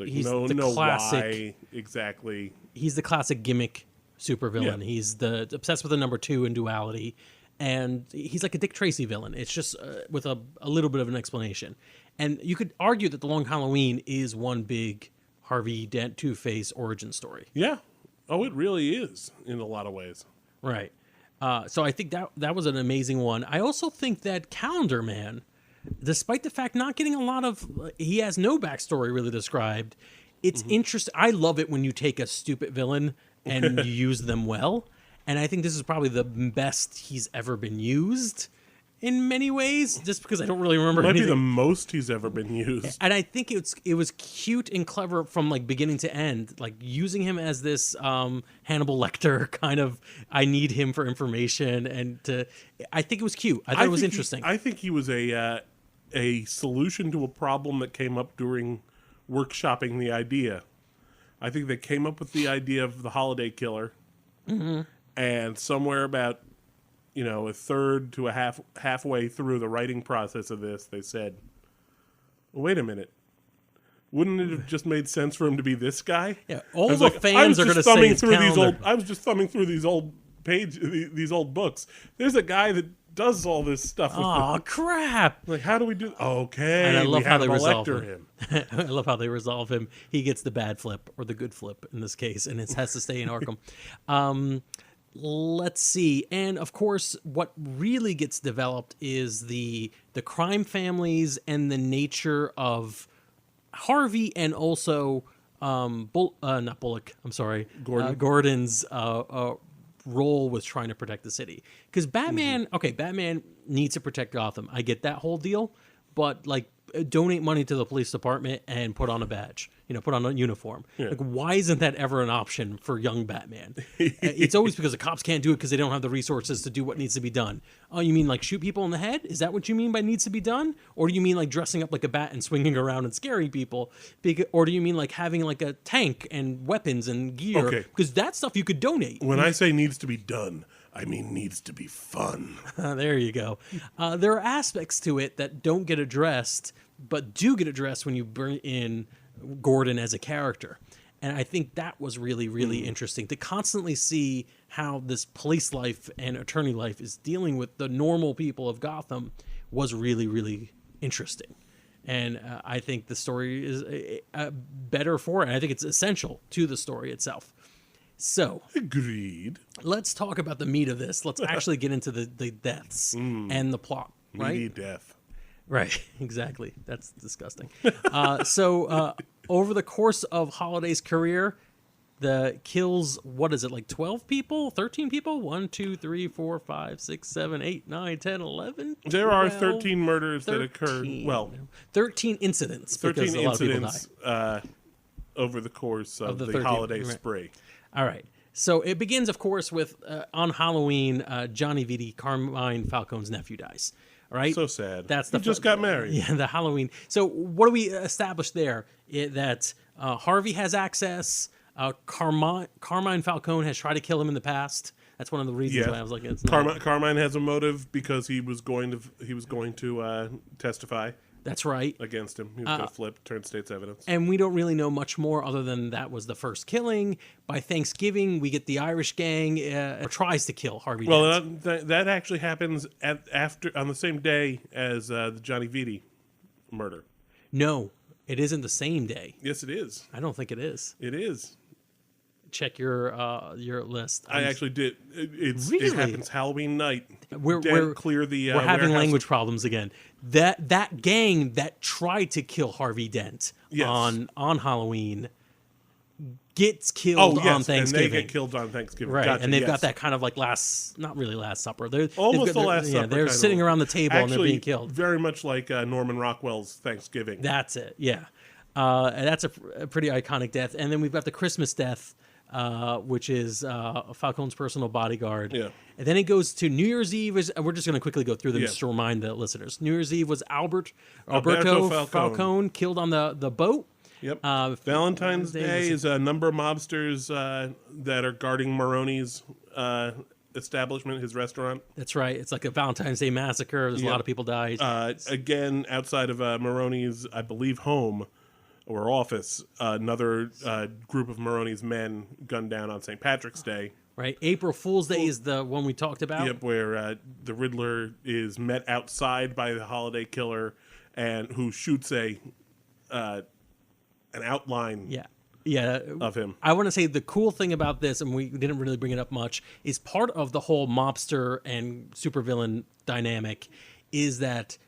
classic. Why exactly? He's the classic gimmick supervillain. Yeah. He's the obsessed with the number 2 in Duality, and he's like a Dick Tracy villain. It's just with a little bit of an explanation. And you could argue that The Long Halloween is one big Harvey Dent Two-Face origin story. Yeah. Oh, it really is in a lot of ways. Right. So I think that was an amazing one. I also think that Calendar Man, despite the fact not getting a lot of... He has no backstory really described. It's interesting. I love it when you take a stupid villain and you use them well. And I think this is probably the best he's ever been used in many ways, just because I don't really remember anything. Might be the most he's ever been used. And I think it was cute and clever from like beginning to end, like using him as this Hannibal Lecter kind of, I need him for information, and I think it was cute. I thought it was interesting. I think he was a solution to a problem that came up during workshopping the idea. I think they came up with the idea of the holiday killer, and somewhere about a third to halfway through the writing process of this, they said, wait a minute. Wouldn't it have just made sense for him to be this guy? Yeah, all the fans are going to say it's Calendar. I was just thumbing through these old books. There's a guy that does all this stuff. Oh crap! Like, how do we do? Okay, And I love how they resolve resolve him. I love how they resolve him. He gets the bad flip, or the good flip in this case, and it has to stay in Arkham. Let's see. And of course, what really gets developed is the crime families and the nature of Harvey, and also not Bullock. I'm sorry, Gordon's role was trying to protect the city. Because Batman, Batman needs to protect Gotham. I get that whole deal, but like, donate money to the police department and put on a badge, put on a uniform. Yeah. Like, why isn't that ever an option for young Batman? It's always because the cops can't do it because they don't have the resources to do what needs to be done. Oh, you mean like shoot people in the head? Is that what you mean by needs to be done? Or do you mean like dressing up like a bat and swinging around and scaring people? Or do you mean like having like a tank and weapons and gear? Okay. Because that stuff you could donate. When I say needs to be done, I mean needs to be fun. There you go. There are aspects to it that don't get addressed, but do get addressed when you bring in Gordon as a character. And I think that was really, really interesting to constantly see how this police life and attorney life is dealing with the normal people of Gotham was really, really interesting. And I think the story is better for it. I think it's essential to the story itself. So, agreed. Let's talk about the meat of this. Let's actually get into the deaths and the plot. Right? Meaty death. Right, exactly. That's disgusting. Over the course of Holliday's career, the kills, what is it, like 12 people? 13 people? 1, 2, 3, 4, 5, 6, 7, 8, 9, 10, 11? There are 13 murders 13, that occurred. Well, 13 incidents. 13 a lot incidents of people die. over the course of the 13, holiday right. spree. All right. So it begins, of course, with on Halloween, Johnny Vitti, Carmine Falcone's nephew, dies. All right. So sad. That's he just got married. Yeah, the Halloween. So what do we establish there? That Harvey has access. Carmine Falcone has tried to kill him in the past. That's one of the reasons why I was like, it's not. Carmine has a motive because he was going to testify. That's right. Against him. He was going to flip, turn state's evidence. And we don't really know much more other than that was the first killing. By Thanksgiving, we get the Irish gang tries to kill Harvey Dent. Well, that actually happens on the same day as the Johnny Vitti murder. No, it isn't the same day. Yes, it is. I don't think it is. It is. Check your list. I actually did. Really? It happens Halloween night. We're warehouse. having language problems again. That gang that tried to kill Harvey Dent on Halloween gets killed on Thanksgiving. And they get killed on Thanksgiving. Right, Gotcha, and they've got that kind of like not really Last Supper. Almost the Last Supper. They're sitting around the table and they're being killed. Very much like Norman Rockwell's Thanksgiving. That's it, yeah. And that's a pretty iconic death. And then we've got the Christmas death, which is Falcone's personal bodyguard. Yeah. And then it goes to New Year's Eve. We're just going to quickly go through them just to remind the listeners. New Year's Eve was Alberto Falcone killed on the boat. Yep. Valentine's Day is a number of mobsters that are guarding Maroni's establishment, his restaurant. That's right. It's like a Valentine's Day massacre. There's a lot of people died. Again, outside of Maroni's, I believe, home or office, another group of Maroni's men gunned down on St. Patrick's Day. Right. April Fool's Day is the one we talked about. Yep, where the Riddler is met outside by the holiday killer and who shoots an outline of him. I want to say the cool thing about this, and we didn't really bring it up much, is part of the whole mobster and supervillain dynamic is that,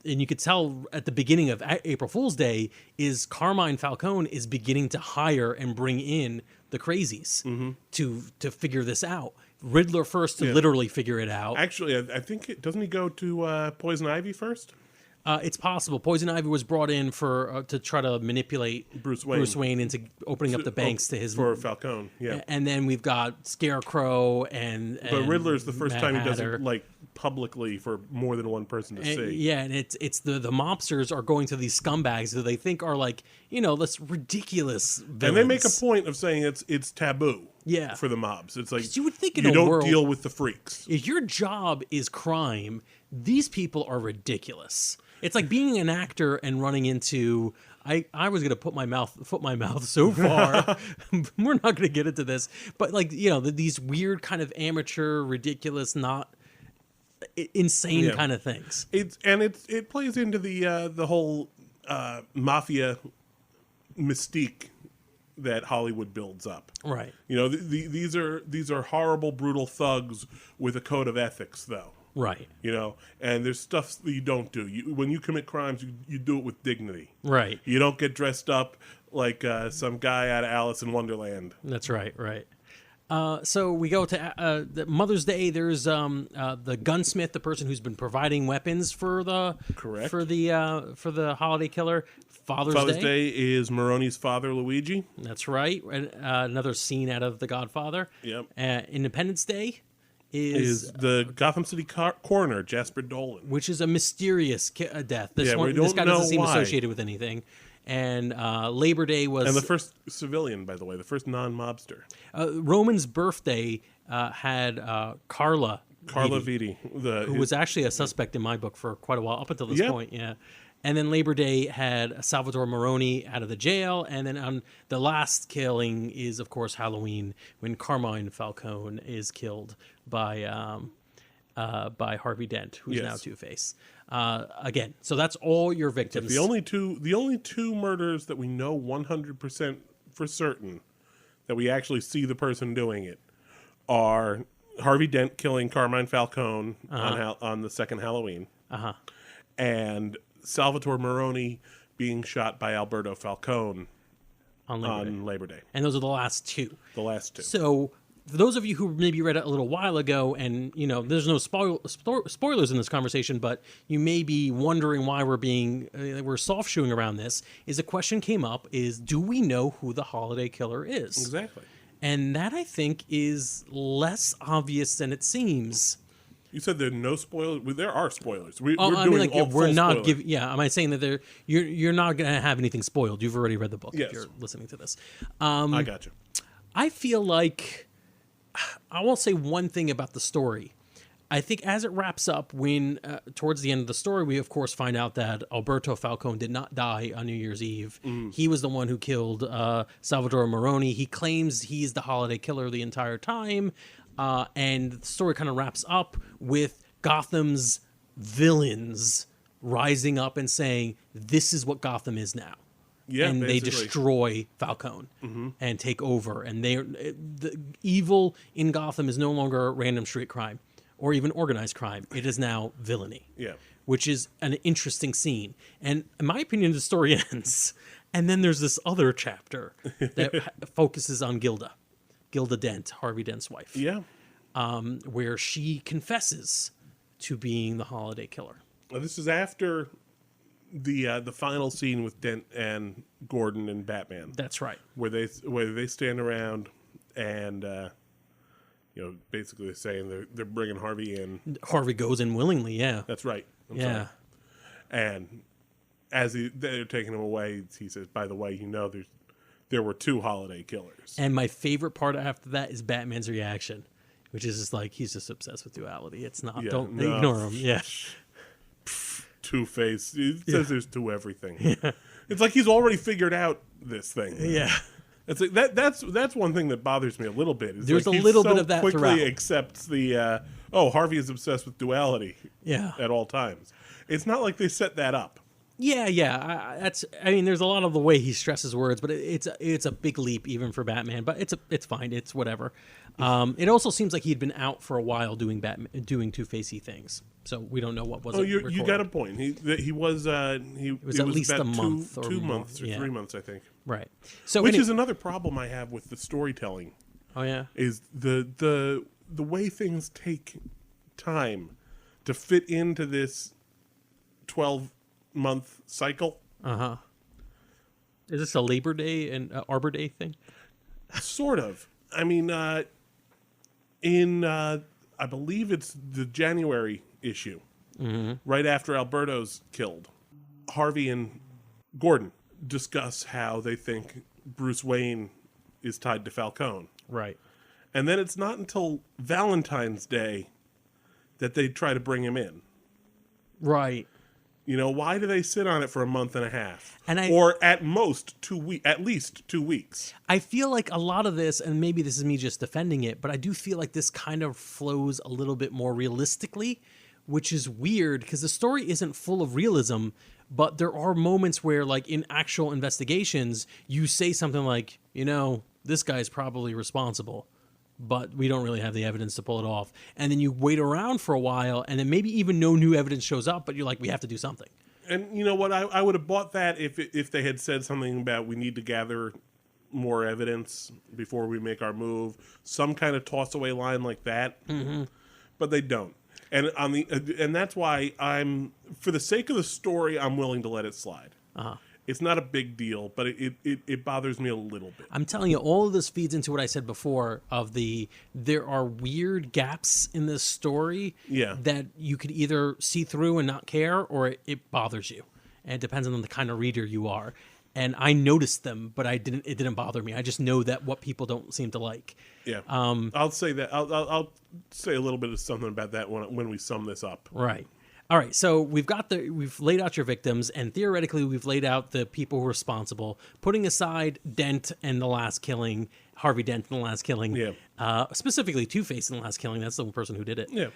and you could tell at the beginning of April Fool's Day, is Carmine Falcone is beginning to hire and bring in the crazies to figure this out. Riddler first to literally figure it out. Actually, I think doesn't he go to Poison Ivy first? It's possible. Poison Ivy was brought in for to try to manipulate Bruce Wayne into opening up the banks to his for Falcone. Yeah, and then we've got Scarecrow but Riddler's the first Mad time Hatter. He does it like publicly for more than one person to see. Yeah, and it's the mobsters are going to these scumbags who they think are like this ridiculous villains. And they make a point of saying it's taboo. Yeah. For the mobs, it's like you would think you don't deal with the freaks. If your job is crime, these people are ridiculous. It's like being an actor and running into. I was going to put my mouth so far. We're not going to get into this, but like these weird kind of amateur, ridiculous, not. insane kind of things. It plays into the whole mafia mystique that Hollywood builds up. Right. You know, these are horrible, brutal thugs with a code of ethics, though. Right. You know, and there's stuff that you don't do. When you commit crimes, you do it with dignity. Right. You don't get dressed up like some guy out of Alice in Wonderland. That's right. Right. So we go to the Mother's Day. There's the gunsmith, the person who's been providing weapons for the for the holiday killer. Father's Day is Maroni's father, Luigi. That's right. Another scene out of The Godfather. Yep. Independence Day is the Gotham City coroner, Jasper Dolan, which is a mysterious death. This guy doesn't seem associated with anything. And Labor Day was... And the first civilian, by the way, the first non-mobster. Roman's birthday had Carla Vitti, who was actually a suspect in my book for quite a while, up until this point, yeah. And then Labor Day had Salvatore Maroni out of the jail. And then the last killing is, of course, Halloween, when Carmine Falcone is killed by Harvey Dent, who's now Two-Face. Again, so that's all your victims. The only two murders that we know 100% for certain that we actually see the person doing it are Harvey Dent killing Carmine Falcone on the second Halloween, and Salvatore Maroni being shot by Alberto Falcone on Labor Day. And those are the last two. So for those of you who maybe read it a little while ago, and there's no spoilers in this conversation, but you may be wondering why we're soft shoeing around this. Is a question came up: is do we know who the holiday killer is? Exactly. And that, I think, is less obvious than it seems. You said there are no spoilers. Well, there are spoilers. We're not giving. Yeah, am I saying that you're not going to have anything spoiled? You've already read the book. Yes. If you're listening to this. I got you. I feel like I will say one thing about the story. I think as it wraps up, when towards the end of the story, we of course find out that Alberto Falcone did not die on New Year's Eve. He was the one who killed Salvatore Maroni. He claims he's the holiday killer the entire time. And the story kind of wraps up with Gotham's villains rising up and saying, this is what Gotham is now. Yeah, and basically. They destroy Falcone and take over. And the evil in Gotham is no longer random street crime or even organized crime. It is now villainy. Yeah. Which is an interesting scene. And in my opinion, the story ends. And then there's this other chapter that focuses on Gilda Dent, Harvey Dent's wife. Yeah. Where she confesses to being the holiday killer. Well, this is after the final scene with Dent and Gordon and Batman. That's right. Where they stand around and basically saying they're bringing Harvey in. Harvey goes in willingly. Yeah. That's right. I'm yeah. sorry. And as they're taking him away, he says, "By the way, there were two holiday killers." And my favorite part after that is Batman's reaction, which is just like he's just obsessed with duality. It's not. Yeah, don't ignore him. Yeah. Two-Face. He says there's two everything. Yeah. It's like he's already figured out this thing. Yeah. It's like that's one thing that bothers me a little bit. There's like a little bit of that quickly throughout. Accepts the Harvey is obsessed with duality. Yeah. At all times. It's not like they set that up. Yeah. There's a lot of the way he stresses words, but it's a big leap even for Batman. But it's fine. It's whatever. It also seems like he'd been out for a while doing Two-Facey things, so we don't know what was. Oh, you got a point. He was at least about a month, two months or 3 months, I think. Right. So which is another problem I have with the storytelling. Oh yeah. Is the way things take time to fit into this 12-month cycle. Is this a Labor Day and Arbor Day thing? Sort of. I mean, in I believe it's the January issue, right after Alberto's killed, Harvey and Gordon discuss how they think Bruce Wayne is tied to Falcone. Right. And then it's not until Valentine's Day that they try to bring him in. Right. Why do they sit on it for a month and a half? Or at most 2 weeks, at least 2 weeks. I feel like a lot of this, and maybe this is me just defending it, but I do feel like this kind of flows a little bit more realistically which is weird because the story isn't full of realism, but there are moments where, like in actual investigations, you say something like, this guy's probably responsible, but we don't really have the evidence to pull it off. And then you wait around for a while, and then maybe even no new evidence shows up, but you're like, we have to do something. And you know what? I would have bought that if they had said something about we need to gather more evidence before we make our move. Some kind of toss away line like that. Mm-hmm. But they don't. And and that's why for the sake of the story, I'm willing to let it slide. Uh-huh. It's not a big deal, but it bothers me a little bit. I'm telling you, all of this feeds into what I said before there are weird gaps in this story that you could either see through and not care, or it bothers you. And it depends on the kind of reader you are. And I noticed them, but it didn't bother me. I just know that what people don't seem to like. Yeah. I'll say that. I'll say a little bit of something about that when we sum this up. Right. All right. So we've laid out your victims, and theoretically we've laid out the people who are responsible, putting aside Dent and the last killing, Harvey Dent in the last killing. Yeah. Specifically Two-Face in the last killing. That's the person who did it. Yeah.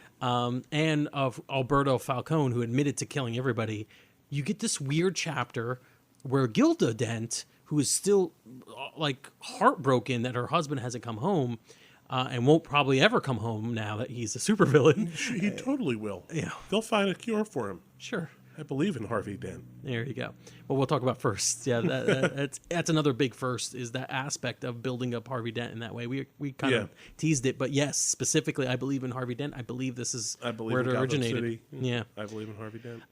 And of Alberto Falcone, who admitted to killing everybody. You get this weird chapter where Gilda Dent, who is still like heartbroken that her husband hasn't come home, and won't probably ever come home now that he's a supervillain. He totally will. Yeah, they'll find a cure for him. Sure, I believe in Harvey Dent. There you go. Well, we'll talk about first. Yeah, that's another big first, is that aspect of building up Harvey Dent in that way. We kind of teased it, but yes, specifically, I believe in Harvey Dent. I believe this is where it originated. City. Yeah, I believe in Harvey Dent.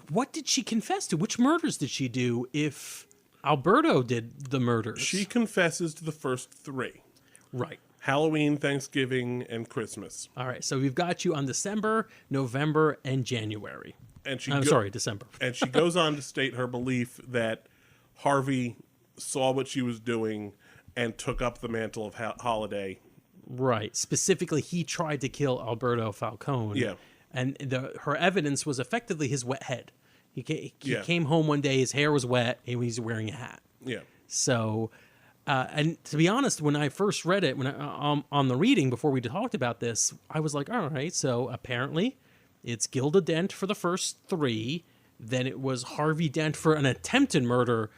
What did she confess to? Which murders did she do? If Alberto did the murders, she confesses to the first 3. Right. Halloween, Thanksgiving, and Christmas. All right, so we've got you on December, November, and January. And December. And she goes on to state her belief that Harvey saw what she was doing and took up the mantle of Holiday. Right. Specifically, he tried to kill Alberto Falcone. Yeah. And her evidence was effectively his wet head. He came home one day, his hair was wet, and he was wearing a hat. Yeah. So, and to be honest, when I first read it, on the reading before we talked about this, I was like, all right, so apparently it's Gilda Dent for the first 3. Then it was Harvey Dent for an attempted murder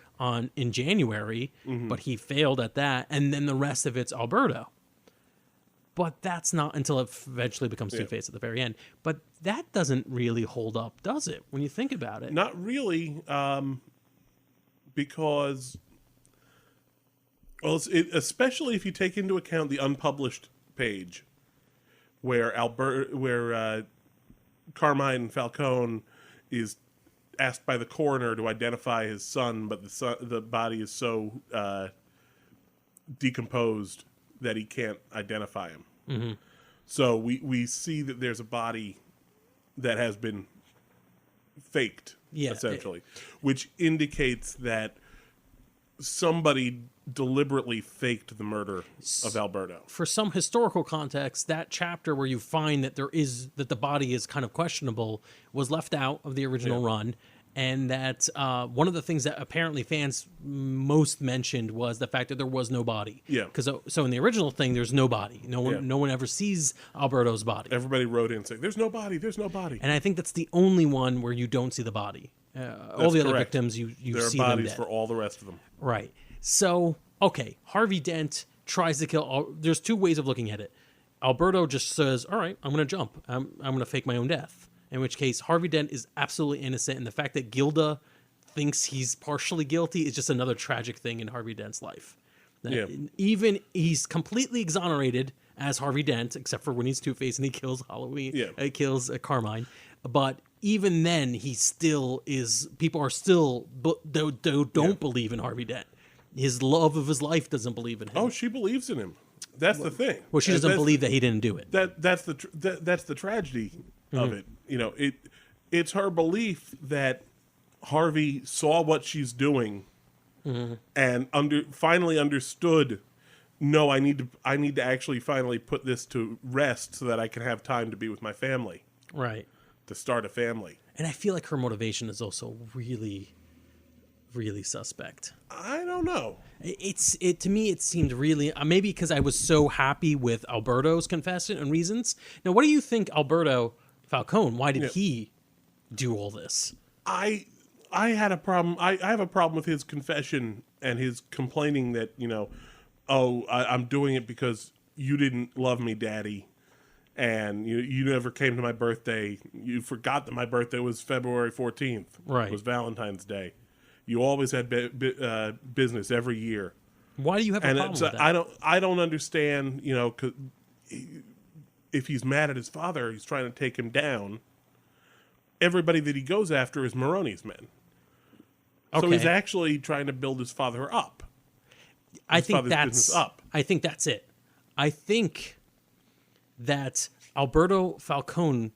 in January, but he failed at that. And then the rest of it's Alberto. But that's not until it eventually becomes Two-Face at the very end. But that doesn't really hold up, does it, when you think about it? Not really, because... Well, especially if you take into account the unpublished page where Carmine Falcone is asked by the coroner to identify his son, but the body is so decomposed that he can't identify him. Mm-hmm. So we see that there's a body that has been faked, essentially, which indicates that somebody deliberately faked the murder of Alberto. For some historical context, that chapter where you find that the body is kind of questionable was left out of the original run, and that one of the things that apparently fans most mentioned was the fact that there was no body. Yeah. Because so in the original thing, there's no body. No one ever sees Alberto's body. Everybody wrote in saying, "There's no body. There's no body." And I think that's the only one where you don't see the body. All the other victims, you see them dead. There are bodies for all the rest of them. Right. So, okay, Harvey Dent tries to kill... There's 2 ways of looking at it. Alberto just says, all right, I'm going to jump. I'm going to fake my own death. In which case, Harvey Dent is absolutely innocent, and the fact that Gilda thinks he's partially guilty is just another tragic thing in Harvey Dent's life. Even he's completely exonerated as Harvey Dent, except for when he's Two-Face and he kills kills Carmine. But even then, he still is... People are still... don't believe in Harvey Dent. His love of his life doesn't believe in him. Oh, she believes in him. That's the thing. Well, she doesn't believe that he didn't do it. That's the tragedy of it. You know, it's her belief that Harvey saw what she's doing and finally understood. No, I need to actually finally put this to rest so that I can have time to be with my family. Right. To start a family. And I feel like her motivation is also really, really suspect. I don't know. To me, it seemed really... maybe because I was so happy with Alberto's confession and reasons. Now, what do you think Alberto... Falcone. Why did he do all this? I had a problem. I have a problem with his confession and his complaining that, I'm doing it because you didn't love me, Daddy. And you never came to my birthday. You forgot that my birthday was February 14th. Right. It was Valentine's Day. You always had business every year. Why do you have a problem with that? I don't understand, 'cause if he's mad at his father, he's trying to take him down. Everybody that he goes after is Maroni's men. So he's actually trying to build his father up. I think that's it. I think that Alberto Falcone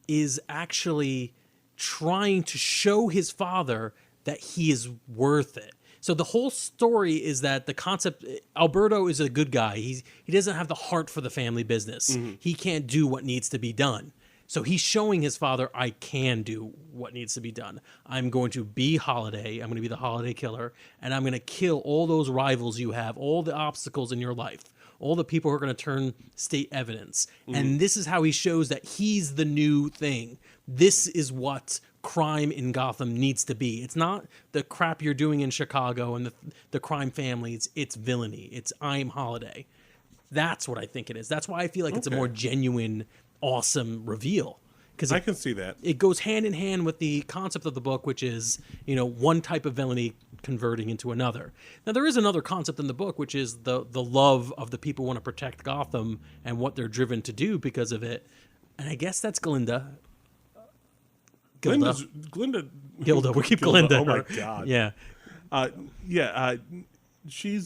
is actually trying to show his father that he is worth it. So the whole story is that the concept, Alberto is a good guy. He doesn't have the heart for the family business. Mm-hmm. He can't do what needs to be done. So he's showing his father, I can do what needs to be done. I'm going to be Holiday. I'm going to be the Holiday Killer. And I'm going to kill all those rivals you have, all the obstacles in your life, all the people who are going to turn state evidence. Mm-hmm. And this is how he shows that he's the new thing. This is what crime in Gotham needs to be. It's not the crap you're doing in Chicago and the crime families. It's villainy. It's I'm Holiday. That's what I think it is. That's why I feel like it's a more genuine, awesome reveal. Because I can see that. It goes hand in hand with the concept of the book, which is, one type of villainy converting into another. Now, there is another concept in the book, which is the love of the people who want to protect Gotham and what they're driven to do because of it. And I guess that's Glinda. Gilda. We keep Glinda. Oh my God. Yeah. She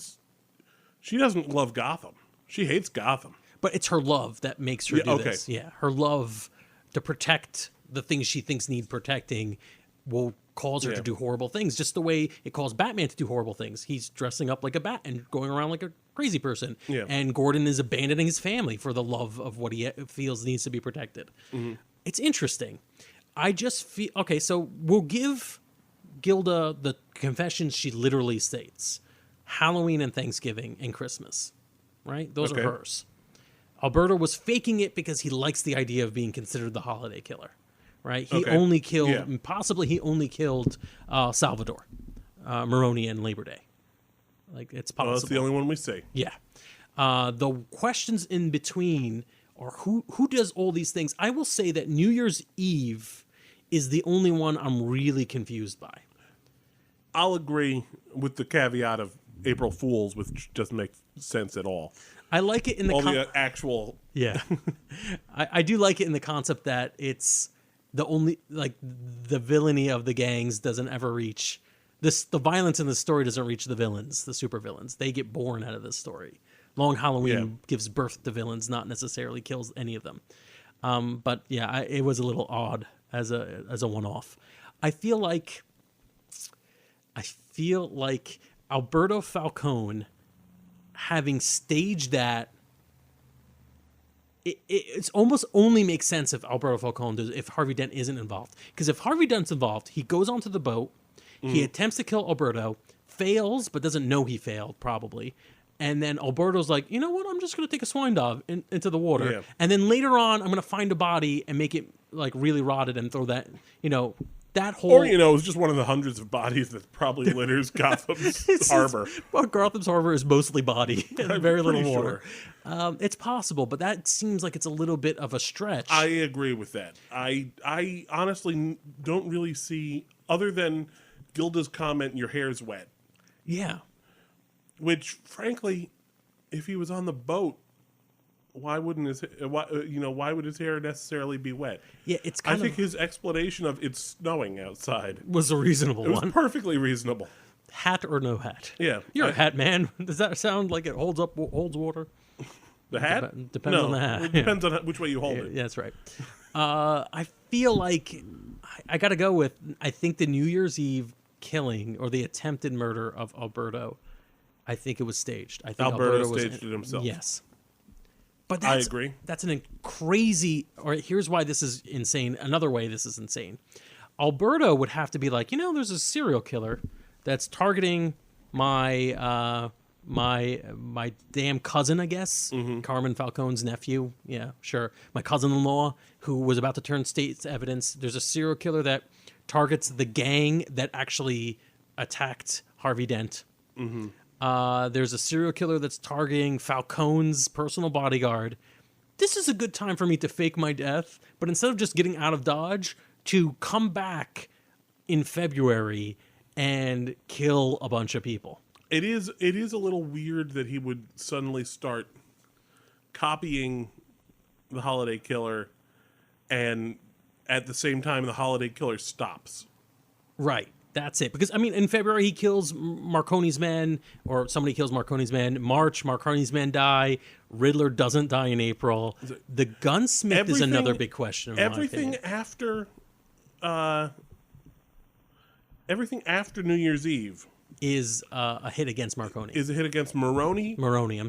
doesn't love Gotham. She hates Gotham. But it's her love that makes her do this. Yeah. Her love to protect the things she thinks need protecting will cause her to do horrible things, just the way it calls Batman to do horrible things. He's dressing up like a bat and going around like a crazy person. Yeah. And Gordon is abandoning his family for the love of what he feels needs to be protected. Mm-hmm. It's interesting. I just feel... Okay, so we'll give Gilda the confessions she literally states. Halloween and Thanksgiving and Christmas, right? Those are hers. Alberto was faking it because he likes the idea of being considered the holiday killer, right? He only killed... Possibly he only killed Salvador, Maroni, and Labor Day. Like, it's possible. Well, that's the only one we see. Yeah. The questions in between are who does all these things. I will say that New Year's Eve is the only one I'm really confused by. I'll agree with the caveat of April Fools, which doesn't make sense at all. I like it in the... the actual... Yeah. I do like it in the concept that it's the only... Like, the villainy of the gangs doesn't ever reach... The violence in the story doesn't reach the villains, the supervillains. They get born out of this story. Long Halloween gives birth to villains, not necessarily kills any of them. But yeah, it was a little odd as a one-off. I feel like Alberto Falcone, having staged that, it's almost only makes sense if Alberto Falcone does, if Harvey Dent isn't involved. Because if Harvey Dent's involved, he goes onto the boat, he attempts to kill Alberto, fails, but doesn't know he failed, probably. And then Alberto's like, you know what? I'm just going to take a swine dive into the water. Yeah. And then later on, I'm going to find a body and make it like really rotted and throw that, that whole... Or, it's just one of the hundreds of bodies that probably litters Gotham's harbor. Well, Gotham's harbor is mostly body and very little water. Sure. It's possible, but that seems like it's a little bit of a stretch. I agree with that. I honestly don't really see, other than Gilda's comment, your hair's wet. Yeah. Which, frankly, if he was on the boat, why would his hair necessarily be wet? Yeah, it's I think his explanation of it's snowing outside was a reasonable one. It was perfectly reasonable. Hat or no hat? Yeah. You're a hat man. Does that sound like it holds water? The hat? Depends on the hat. It depends on which way you hold it. Yeah, that's right. I feel like I got to go with, I think the New Year's Eve killing or the attempted murder of Alberto, I think it was staged. I think Alberto staged it himself. Yes. But I agree. That's crazy... Or here's why this is insane. Another way this is insane. Alberto would have to be like, there's a serial killer that's targeting my my damn cousin, I guess, Carmen Falcone's nephew. Yeah, sure. My cousin-in-law, who was about to turn state's evidence. There's a serial killer that targets the gang that actually attacked Harvey Dent. There's a serial killer that's targeting Falcone's personal bodyguard. This is a good time for me to fake my death, but instead of just getting out of Dodge, to come back in February and kill a bunch of people. It is a little weird that he would suddenly start copying the Holiday Killer, and at the same time the Holiday Killer stops. Right. That's it. Because, I mean, in February, he kills Marconi's men, or somebody kills Marconi's men. March, Marconi's men die. Riddler doesn't die in April. The gunsmith is another big question. Everything after New Year's Eve is a hit against Marconi. Is a hit against Marconi. Marconi.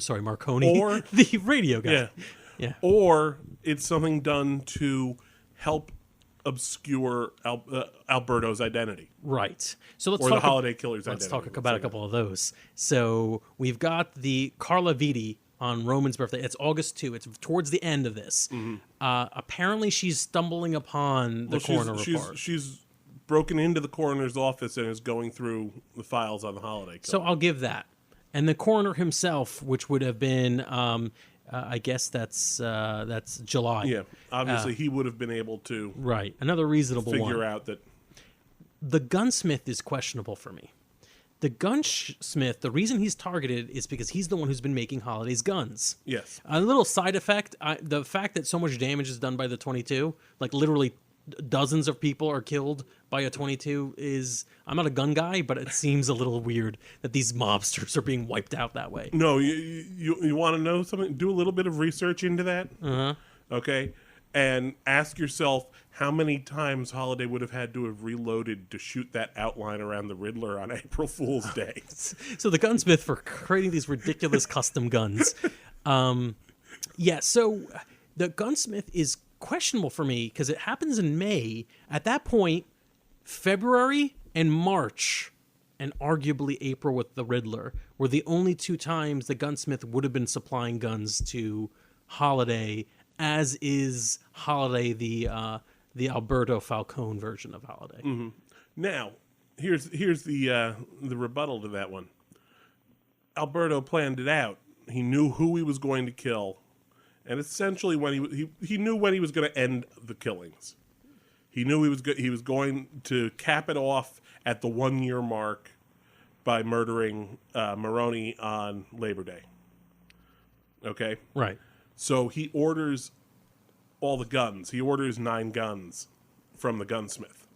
Or the radio guy. Yeah. Or it's something done to help obscure Alberto's identity. Right. So let's talk the Holiday Killer's identity. Let's talk about a couple of those. So we've got the Carla Vitti on Roman's birthday. It's August 2. It's towards the end of this. Apparently she's stumbling upon the coroner report. She's broken into the coroner's office and is going through the files on the Holiday Killer. So I'll give that. And the coroner himself, which would have been... I guess that's July. Yeah, obviously he would have been able to another reasonable figure out that the gunsmith is questionable for me. The gunsmith, the reason he's targeted is because he's the one who's been making Holiday's guns. Yes. A little side effect: the fact that so much damage is done by the 22, like literally dozens of people are killed by a 22 is, I'm not a gun guy, but it seems a little weird that these mobsters are being wiped out that way. No, you want to know something? Do a little bit of research into that. Okay. And ask yourself how many times Holiday would have had to have reloaded to shoot that outline around the Riddler on April Fool's Day. So the gunsmith for creating these ridiculous custom guns. So the gunsmith is questionable for me because it happens in May. At that point, February and March, and arguably April with the Riddler, were the only two times the gunsmith would have been supplying guns to Holiday, as is Holiday the Alberto Falcone version of Holiday. Now, here's the rebuttal to that one. Alberto planned it out. He knew who he was going to kill. And essentially, when he knew when he was going to end the killings, he knew he was going to cap it off at the 1 year mark by murdering Maroni on Labor Day. Okay, right. So he orders all the guns. He orders 9 guns from the gunsmith.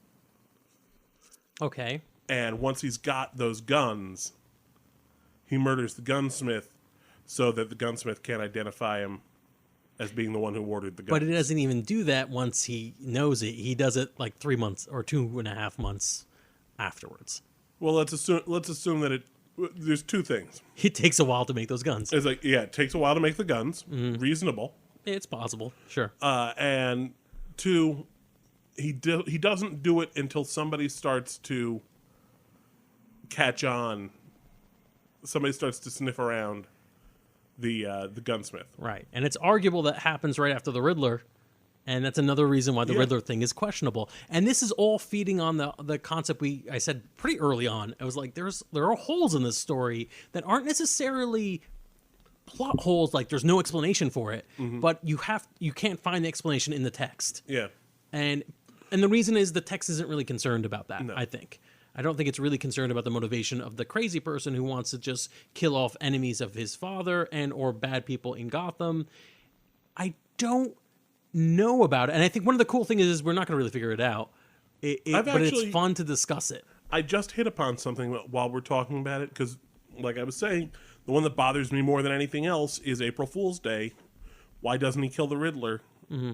Okay. And once he's got those guns, he murders the gunsmith so that the gunsmith can't identify him as being the one who ordered the guns. But it doesn't even do that once he knows it. He does it like 3 months or 2.5 months afterwards. Well, let's assume that there's two things. It takes a while to make those guns. It's like, it takes a while to make the guns. Reasonable. It's possible, sure. And 2, he doesn't do it until somebody starts to catch on. Somebody starts to sniff around the gunsmith. Right. And it's arguable that happens right after the Riddler, and that's another reason why the Riddler thing is questionable. And this is all feeding on the concept I said pretty early on. I was like, there are holes in this story that aren't necessarily plot holes, like there's no explanation for it, but you can't find the explanation in the text. Yeah. And the reason is the text isn't really concerned about that, No. I think. I don't think it's really concerned about the motivation of the crazy person who wants to just kill off enemies of his father or bad people in Gotham. I don't know about it. And I think one of the cool things is we're not going to really figure it out. But it's fun to discuss it. I just hit upon something while we're talking about it, because, like I was saying, the one that bothers me more than anything else is April Fool's Day. Why doesn't he kill the Riddler?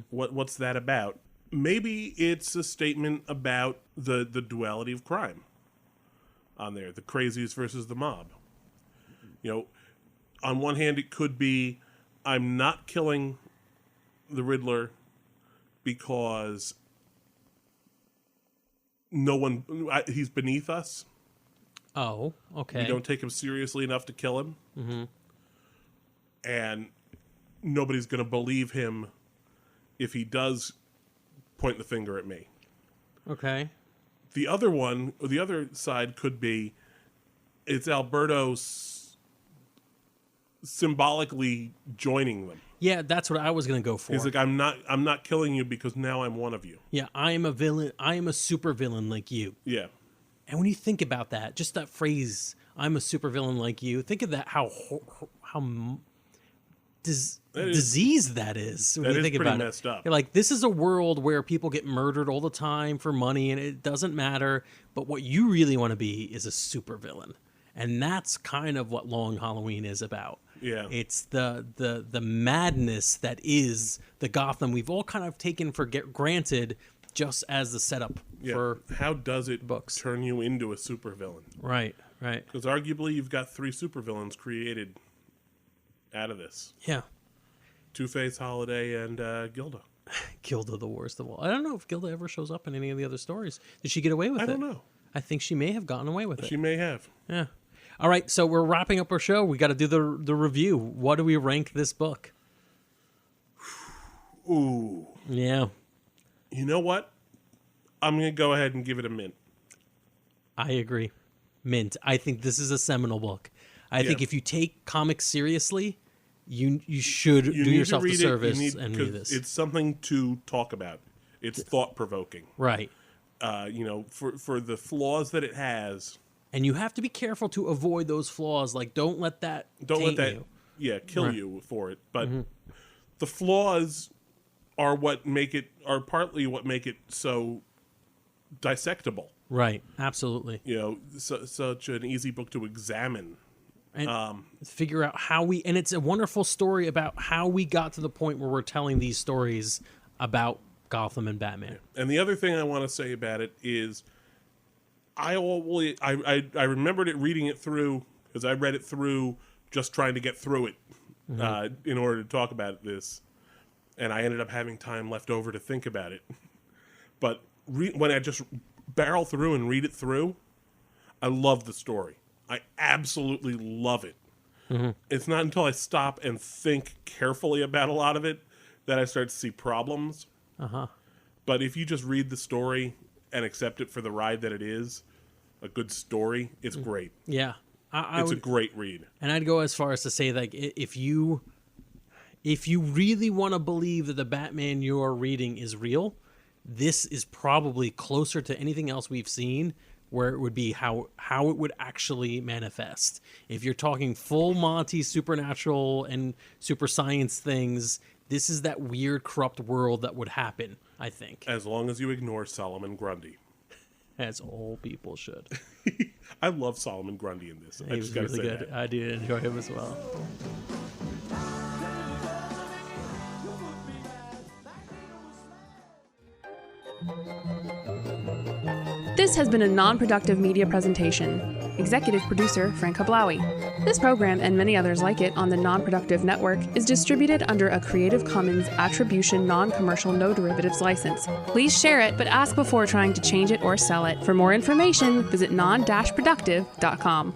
What's that about? Maybe it's a statement about the duality of crime on there, the crazies versus the mob. On one hand, it could be, I'm not killing the Riddler because he's beneath us. Oh, okay. We don't take him seriously enough to kill him. Mm-hmm. And nobody's going to believe him if he does point the finger at me. Okay. The other side could be it's Alberto symbolically joining them. Yeah, that's what I was going to go for. He's like, I'm not killing you because now I'm one of you. Yeah, I am a villain. I am a super villain like you. Yeah. And when you think about that, just that phrase, "I'm a super villain like you," think of that how diseased that is. When That you is think pretty about messed it. up. You're like, this is a world where people get murdered all the time for money, and it doesn't matter. But what you really want to be is a super villain, and that's kind of what Long Halloween is about. Yeah. It's the madness that is the Gotham we've all kind of taken for granted, just as the setup for how does it books. Turn you into a supervillain? Right. Because arguably you've got 3 supervillains created out of this. Yeah. Two-Face, Holiday, and Gilda. Gilda, the worst of all. I don't know if Gilda ever shows up in any of the other stories. Did she get away with it? I don't know. I think she may have gotten away with it. She may have. Yeah. All right, so we're wrapping up our show. We got to do the review. What do we rank this book? Ooh. Yeah. You know what? I'm going to go ahead and give it a mint. I agree. Mint. I think this is a seminal book. I think if you take comics seriously, you should do yourself the service and read this. It's something to talk about. It's thought-provoking. Right. For the flaws that it has. And you have to be careful to avoid those flaws. Like, don't let that kill you for it. But the flaws are partly what make it so dissectable. Right. Absolutely. Such an easy book to examine. And figure out and it's a wonderful story about how we got to the point where we're telling these stories about Gotham and Batman. And the other thing I want to say about it is I remembered it reading it through because I read it through just trying to get through it in order to talk about this, and I ended up having time left over to think about it. But when I just barrel through and read it through, I love the story. I absolutely love it. Mm-hmm. It's not until I stop and think carefully about a lot of it that I start to see problems. Uh-huh. But if you just read the story and accept it for the ride that it is, a good story, it's great. Yeah. It's a great read. And I'd go as far as to say, like, if you really want to believe that the Batman you're reading is real, this is probably closer to anything else we've seen where it would be how it would actually manifest. If you're talking full Monty supernatural and super science things, this is that weird, corrupt world that would happen, I think. As long as you ignore Solomon Grundy. As all people should. I love Solomon Grundy in this. He was really good. I did enjoy him as well. This has been a non-productive media presentation. Executive producer Frank Hablawi. This program and many others like it on the Non-Productive Network is distributed under a Creative Commons Attribution Non-Commercial No Derivatives license. Please share it, but ask before trying to change it or sell it. For more information, visit Non-Productive.com.